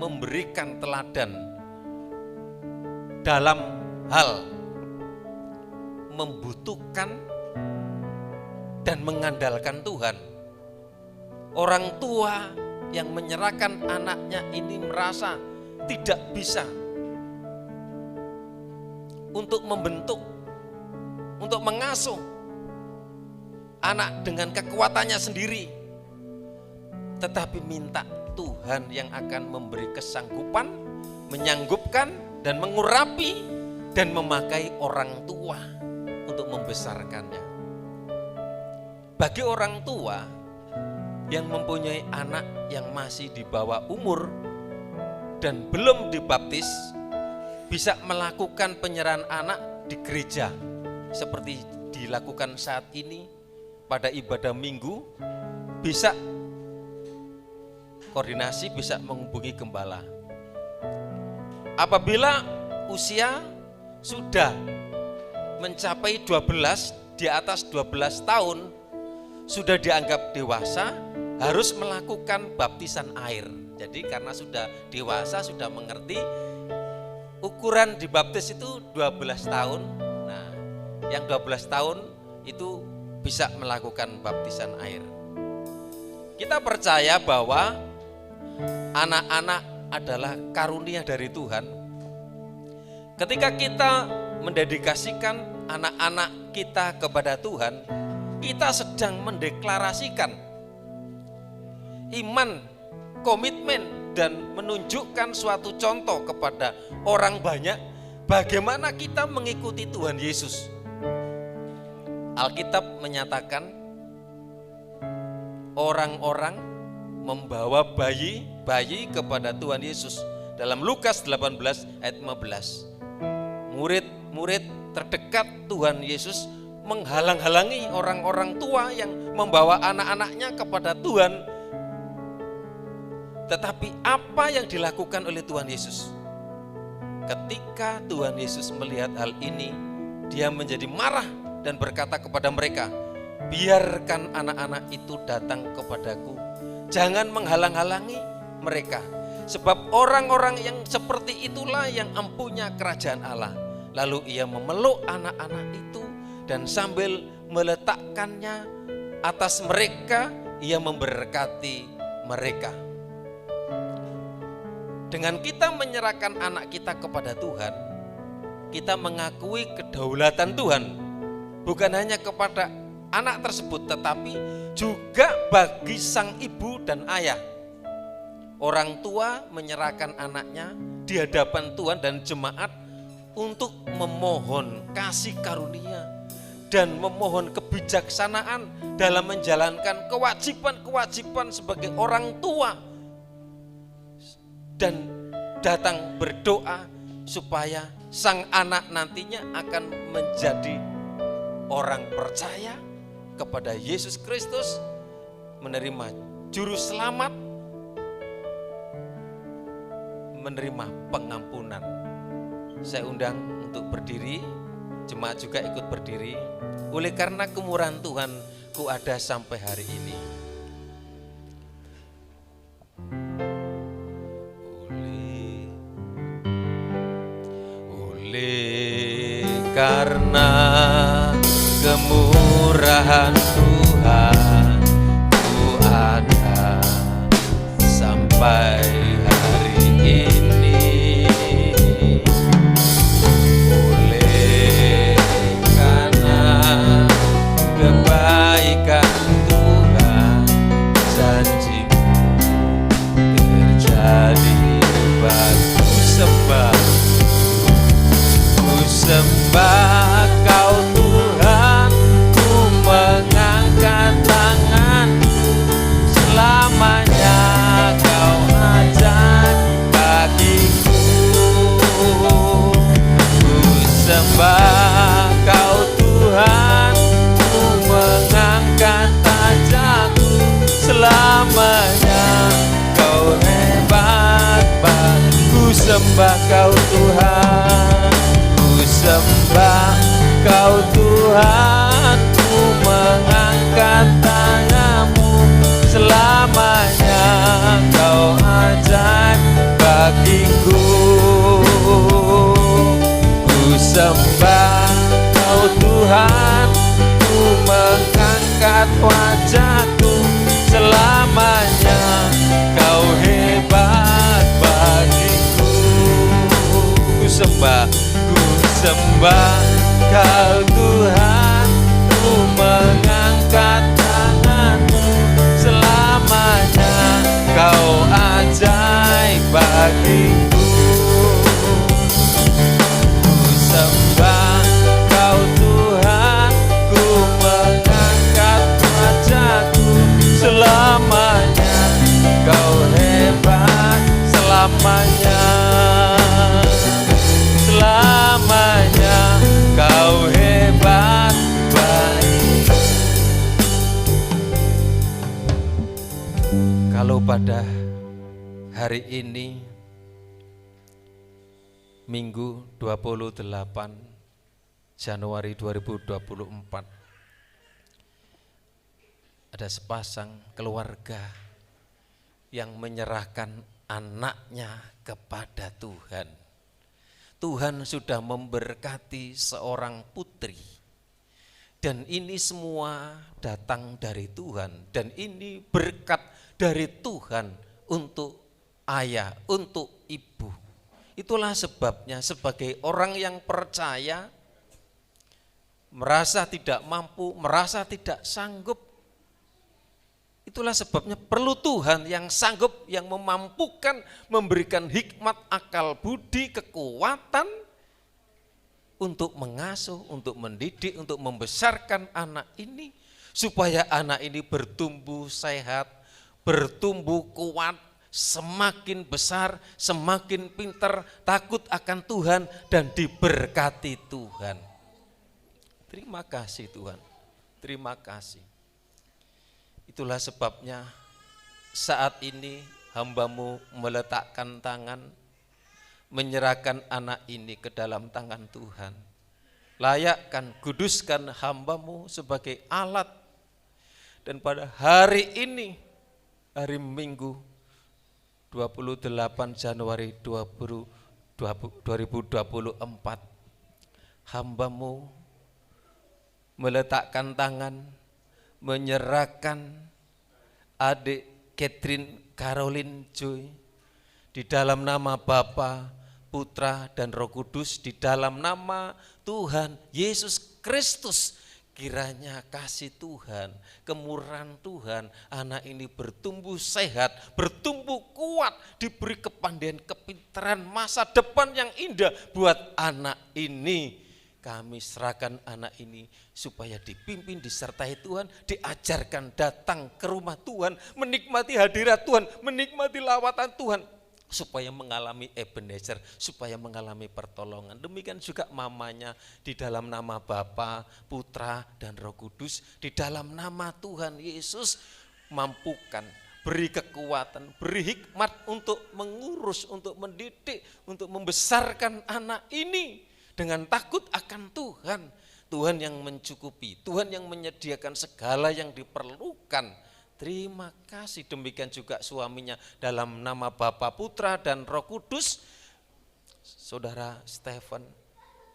memberikan teladan dalam hal membutuhkan dan mengandalkan Tuhan. Orang tua yang menyerahkan anaknya ini merasa tidak bisa untuk membentuk, untuk mengasuh anak dengan kekuatannya sendiri, tetapi minta Tuhan yang akan memberi kesanggupan, menyanggupkan dan mengurapi dan memakai orang tua untuk membesarkannya. Bagi orang tua yang mempunyai anak yang masih di bawah umur dan belum dibaptis, bisa melakukan penyerahan anak di gereja seperti dilakukan saat ini pada ibadah minggu, bisa koordinasi, bisa menghubungi gembala. Apabila usia sudah mencapai 12, di atas 12 tahun, sudah dianggap dewasa, harus melakukan baptisan air. Jadi karena sudah dewasa, sudah mengerti, ukuran dibaptis itu 12 tahun. Nah, yang 12 tahun itu bisa melakukan baptisan air. Kita percaya bahwa anak-anak adalah karunia dari Tuhan. Ketika kita mendedikasikan anak-anak kita kepada Tuhan, kita sedang mendeklarasikan iman, komitmen, dan menunjukkan suatu contoh kepada orang banyak bagaimana kita mengikuti Tuhan Yesus. Alkitab menyatakan orang-orang membawa bayi kepada Tuhan Yesus. Dalam Lukas 18 ayat 15. Murid-murid terdekat Tuhan Yesus menghalang-halangi orang-orang tua yang membawa anak-anaknya kepada Tuhan. Tetapi apa yang dilakukan oleh Tuhan Yesus? Ketika Tuhan Yesus melihat hal ini, Dia menjadi marah dan berkata kepada mereka, biarkan anak-anak itu datang kepadaku, jangan menghalang-halangi mereka, sebab orang-orang yang seperti itulah yang empunya kerajaan Allah. Lalu Ia memeluk anak-anak itu dan sambil meletakkannya atas mereka, Ia memberkati mereka. Dengan kita menyerahkan anak kita kepada Tuhan, kita mengakui kedaulatan Tuhan, bukan hanya kepada anak tersebut, tetapi juga bagi sang ibu dan ayah. Orang tua menyerahkan anaknya di hadapan Tuhan dan jemaat untuk memohon kasih karunia dan memohon kebijaksanaan dalam menjalankan kewajiban-kewajiban sebagai orang tua, dan datang berdoa supaya sang anak nantinya akan menjadi orang percaya kepada Yesus Kristus, menerima juru selamat, menerima pengampunan. Saya undang untuk berdiri, jemaat juga ikut berdiri. Oleh karena kemurahan Tuhan, ku ada sampai hari ini. Oleh karena kemurahan Tuhan, ku ada sampai hari ini. Oleh karena kebaikan Tuhan, janji-Mu terjadi bagiku, sebab ku sembah Kau Tuhan, ku mengangkat tangan, selamanya Kau ajaib bagiku. Ku sembah Kau Tuhan, ku mengangkat tajaku, selamanya Kau hebat bagiku. Sembah Kau Tuhan, ku sembah Kau Tuhan, ku mengangkat tanganmu, selamanya Kau ajaib bagiku. Ku sembah Kau Tuhan, ku mengangkat wajahku, selamanya Kau hebat bagiku. Ku sembah Kau Tuhan, ku mengangkat tanganmu, selamanya Kau ajaib bagiku. Ku sembah Kau Tuhan, ku mengangkat wajahku, selamanya Kau hebat, selamanya, selamanya Kau hebat baik. Kalau pada hari ini Minggu 28 Januari 2024 ada sepasang keluarga yang menyerahkan anaknya kepada Tuhan. Tuhan sudah memberkati seorang putri, dan ini semua datang dari Tuhan, dan ini berkat dari Tuhan untuk ayah, untuk ibu. Itulah sebabnya sebagai orang yang percaya, merasa tidak mampu, merasa tidak sanggup, itulah sebabnya perlu Tuhan yang sanggup, yang memampukan, memberikan hikmat, akal budi, kekuatan untuk mengasuh, untuk mendidik, untuk membesarkan anak ini, supaya anak ini bertumbuh sehat, bertumbuh kuat, semakin besar, semakin pintar, takut akan Tuhan, dan diberkati Tuhan. Terima kasih Tuhan, terima kasih. Itulah sebabnya saat ini hamba-Mu meletakkan tangan, menyerahkan anak ini ke dalam tangan Tuhan. Layakkan, kuduskan hamba-Mu sebagai alat. Dan pada hari ini, hari Minggu 28 Januari 2024, hamba-Mu meletakkan tangan, menyerahkan adik Catherine Caroline Joy di dalam nama Bapa, Putra, dan Roh Kudus, di dalam nama Tuhan Yesus Kristus. Kiranya kasih Tuhan, kemurahan Tuhan, anak ini bertumbuh sehat, bertumbuh kuat, diberi kepandaian, kepintaran, masa depan yang indah buat anak ini. Kami serahkan anak ini supaya dipimpin, disertai Tuhan, diajarkan datang ke rumah Tuhan, menikmati hadirat Tuhan, menikmati lawatan Tuhan, supaya mengalami Ebenezer, supaya mengalami pertolongan. Demikian juga mamanya, di dalam nama Bapa, Putra, dan Roh Kudus, di dalam nama Tuhan Yesus, mampukan, beri kekuatan, beri hikmat untuk mengurus, untuk mendidik, untuk membesarkan anak ini dengan takut akan Tuhan. Tuhan yang mencukupi, Tuhan yang menyediakan segala yang diperlukan. Terima kasih. Demikian juga suaminya, dalam nama Bapa, Putra, dan Roh Kudus, Saudara Stephen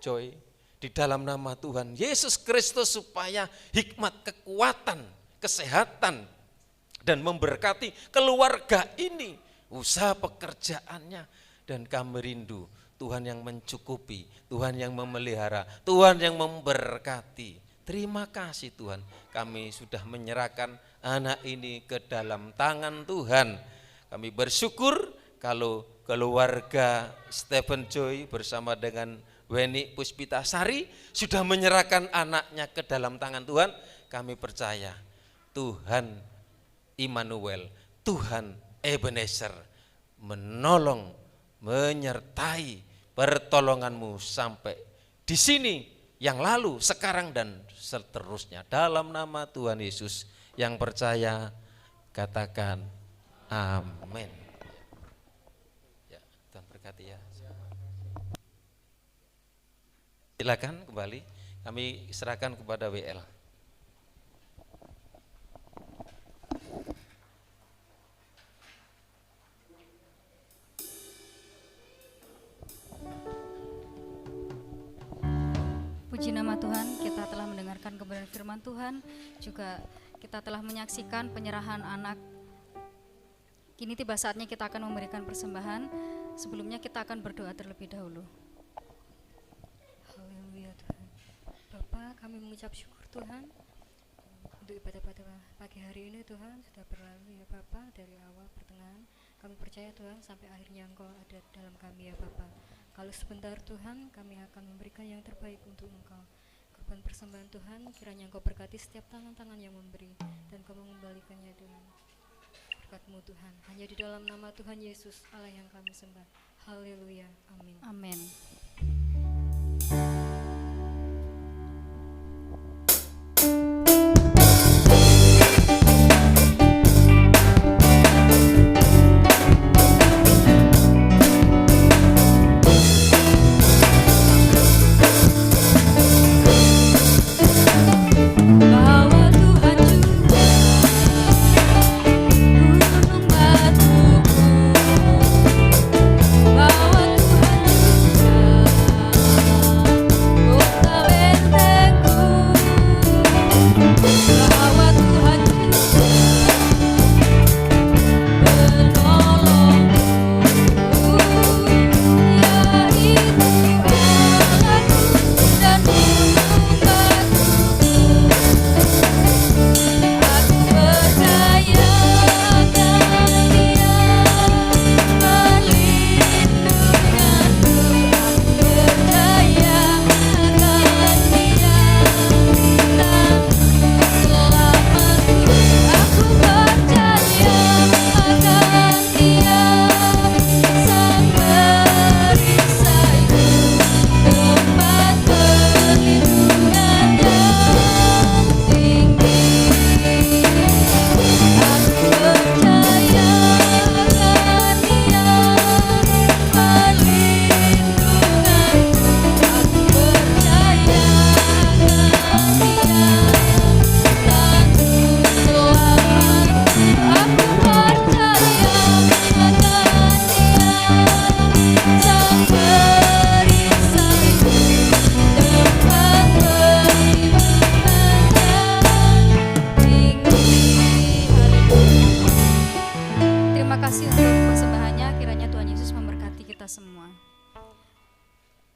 Joy, di dalam nama Tuhan Yesus Kristus, supaya hikmat, kekuatan, kesehatan, dan memberkati keluarga ini, usaha pekerjaannya, dan kami rindu Tuhan yang mencukupi, Tuhan yang memelihara, Tuhan yang memberkati. Terima kasih Tuhan, kami sudah menyerahkan anak ini ke dalam tangan Tuhan. Kami bersyukur kalau keluarga Stephen Joy bersama dengan Weni Puspitasari sudah menyerahkan anaknya ke dalam tangan Tuhan, kami percaya Tuhan Immanuel, Tuhan Ebenezer menolong, menyertai pertolonganmu sampai di sini, yang lalu, sekarang dan seterusnya. Dalam nama Tuhan Yesus yang percaya katakan amin. Ya, Tuhan berkati ya. Silakan kembali, kami serahkan kepada WL. Puji nama Tuhan, kita telah mendengarkan kebenaran firman Tuhan, juga kita telah menyaksikan penyerahan anak. Kini tiba saatnya kita akan memberikan persembahan. Sebelumnya kita akan berdoa terlebih dahulu. Haleluya Tuhan. Bapa, kami mengucap syukur Tuhan untuk ibadah pada pagi hari ini Tuhan sudah berlalu ya Bapa, dari awal pertengahan. Kami percaya Tuhan sampai akhirnya Engkau ada dalam kami ya Bapa. Kalau sebentar Tuhan, kami akan memberikan yang terbaik untuk Engkau. Korban persembahan Tuhan, kiranya Engkau berkati setiap tangan-tangan yang memberi, dan Engkau mengembalikannya dengan berkat-Mu Tuhan. Hanya di dalam nama Tuhan Yesus Allah yang kami sembah. Haleluya, amin. Amin.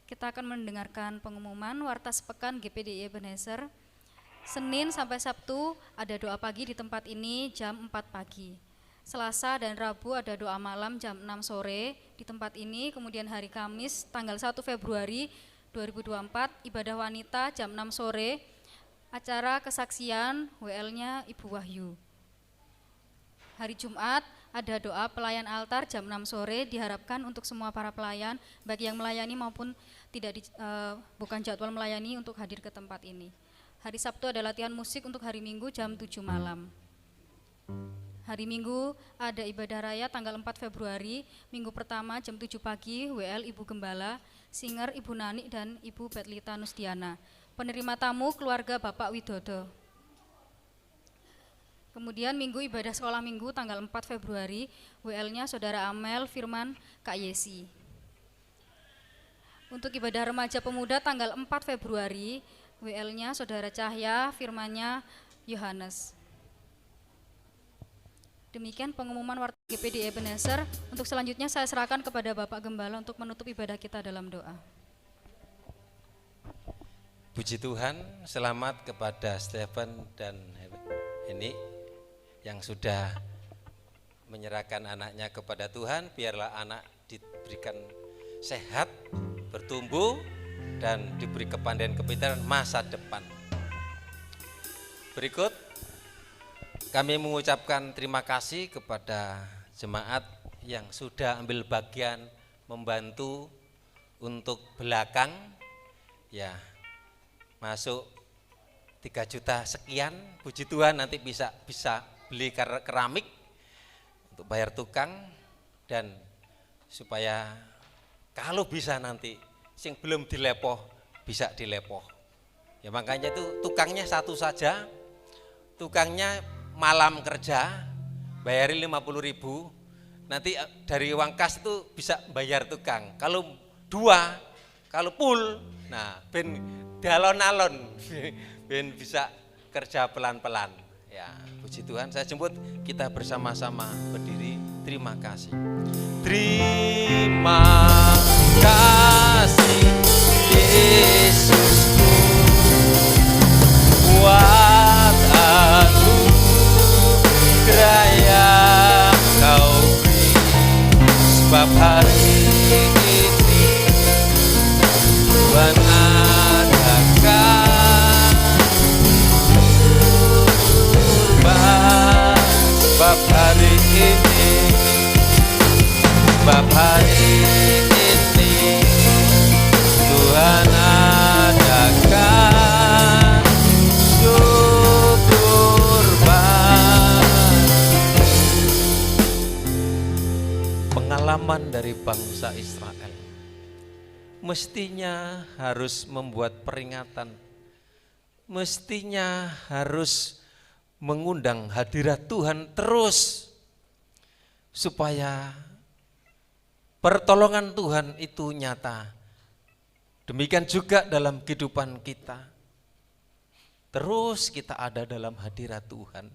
Kita akan mendengarkan pengumuman Warta Sepekan GPDI Ebenezer. Senin sampai Sabtu ada doa pagi di tempat ini jam 4 pagi. Selasa dan Rabu ada doa malam jam 6 sore di tempat ini. Kemudian hari Kamis tanggal 1 Februari 2024 ibadah wanita jam 6 sore. Acara kesaksian WL-nya Ibu Wahyu. Hari Jumat ada doa pelayan altar jam 6 sore, diharapkan untuk semua para pelayan, baik yang melayani maupun bukan jadwal melayani untuk hadir ke tempat ini. Hari Sabtu ada latihan musik untuk hari Minggu jam 7 malam. Hari Minggu ada ibadah raya tanggal 4 Februari, Minggu pertama jam 7 pagi, WL Ibu Gembala, singer Ibu Nani dan Ibu Betlita Nusdiana. Penerima tamu keluarga Bapak Widodo. Kemudian Minggu ibadah sekolah Minggu tanggal 4 Februari, WL-nya Saudara Amel, Firman, Kak Yesi. Untuk ibadah remaja pemuda tanggal 4 Februari, WL-nya Saudara Cahya, Firmannya Yohanes. Demikian pengumuman Warta GPDI Ebenezer. Untuk selanjutnya saya serahkan kepada Bapak Gembala untuk menutup ibadah kita dalam doa. Puji Tuhan, selamat kepada Stephen dan ini yang sudah menyerahkan anaknya kepada Tuhan. Biarlah anak diberikan sehat, bertumbuh, dan diberi kepandaian kepintaran masa depan. Berikut kami mengucapkan terima kasih kepada jemaat yang sudah ambil bagian membantu untuk belakang, ya masuk 3 juta sekian, puji Tuhan nanti bisa beli keramik untuk bayar tukang, dan supaya kalau bisa nanti sing belum dilepoh bisa dilepoh. Ya makanya itu tukangnya satu saja, tukangnya malam kerja bayarin 50.000, nanti dari uang kas itu bisa bayar tukang. Kalau 2, kalau full, nah ben dalon-alon ben bisa kerja pelan-pelan. Ya, puji Tuhan, saya jemput kita bersama-sama berdiri. Terima kasih. Terima kasih Yesusku buat anugerah yang Kau beri, sebab hari ini Tuhan adakan kurban, sebab hari ini Tuhan adakan kurban. Pengalaman dari bangsa Israel mestinya harus membuat peringatan, mestinya harus mengundang hadirat Tuhan terus, supaya pertolongan Tuhan itu nyata. Demikian juga dalam kehidupan kita, terus kita ada dalam hadirat Tuhan,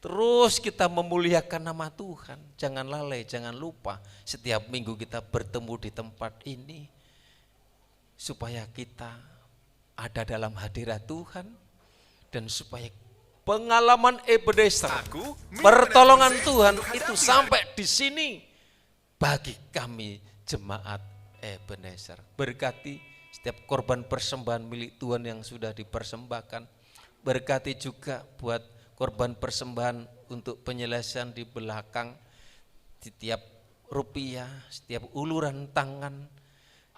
terus kita memuliakan nama Tuhan. Jangan lalai, jangan lupa setiap minggu kita bertemu di tempat ini, supaya kita ada dalam hadirat Tuhan, dan supaya pengalaman Ebenezer, pertolongan Tuhan itu sampai di sini bagi kami jemaat Ebenezer. Berkati setiap korban persembahan milik Tuhan yang sudah dipersembahkan. Berkati juga buat korban persembahan untuk penyelesaian di belakang, setiap rupiah, setiap uluran tangan.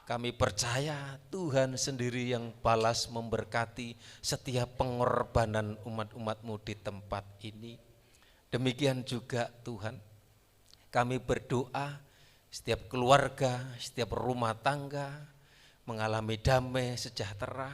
Kami percaya Tuhan sendiri yang balas memberkati setiap pengorbanan umat-umat-Mu di tempat ini. Demikian juga Tuhan, kami berdoa setiap keluarga, setiap rumah tangga mengalami damai sejahtera.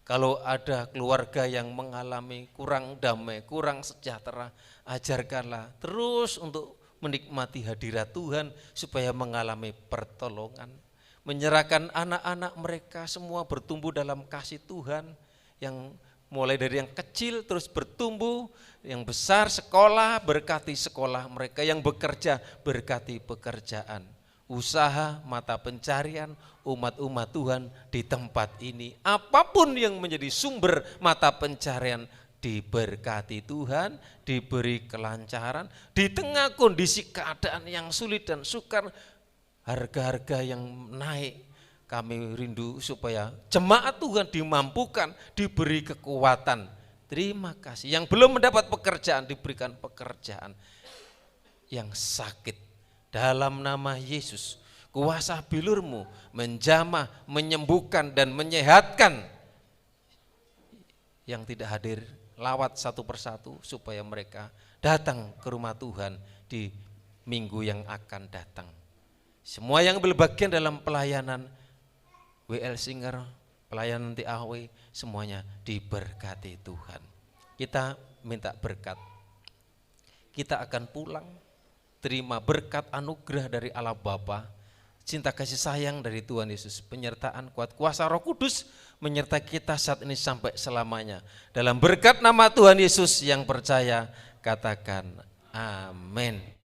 Kalau ada keluarga yang mengalami kurang damai, kurang sejahtera, ajarkanlah terus untuk menikmati hadirat Tuhan supaya mengalami pertolongan. Menyerahkan anak-anak mereka semua bertumbuh dalam kasih Tuhan, yang mulai dari yang kecil terus bertumbuh, yang besar sekolah, berkati sekolah mereka, yang bekerja berkati pekerjaan, usaha, mata pencarian umat-umat Tuhan di tempat ini. Apapun yang menjadi sumber mata pencarian diberkati Tuhan, diberi kelancaran di tengah kondisi keadaan yang sulit dan sukar. Harga-harga yang naik, kami rindu supaya jemaat Tuhan dimampukan, diberi kekuatan. Terima kasih. Yang belum mendapat pekerjaan diberikan pekerjaan. Yang sakit dalam nama Yesus, kuasa bilur-Mu menjamah, menyembuhkan dan menyehatkan. Yang tidak hadir lawat satu persatu supaya mereka datang ke rumah Tuhan di minggu yang akan datang. Semua yang berbagian dalam pelayanan WL Singer, pelayanan TAW, semuanya diberkati Tuhan. Kita minta berkat. Kita akan pulang, terima berkat anugerah dari Allah Bapa, cinta kasih sayang dari Tuhan Yesus, penyertaan kuat kuasa Roh Kudus menyertai kita saat ini sampai selamanya. Dalam berkat nama Tuhan Yesus yang percaya, katakan amin.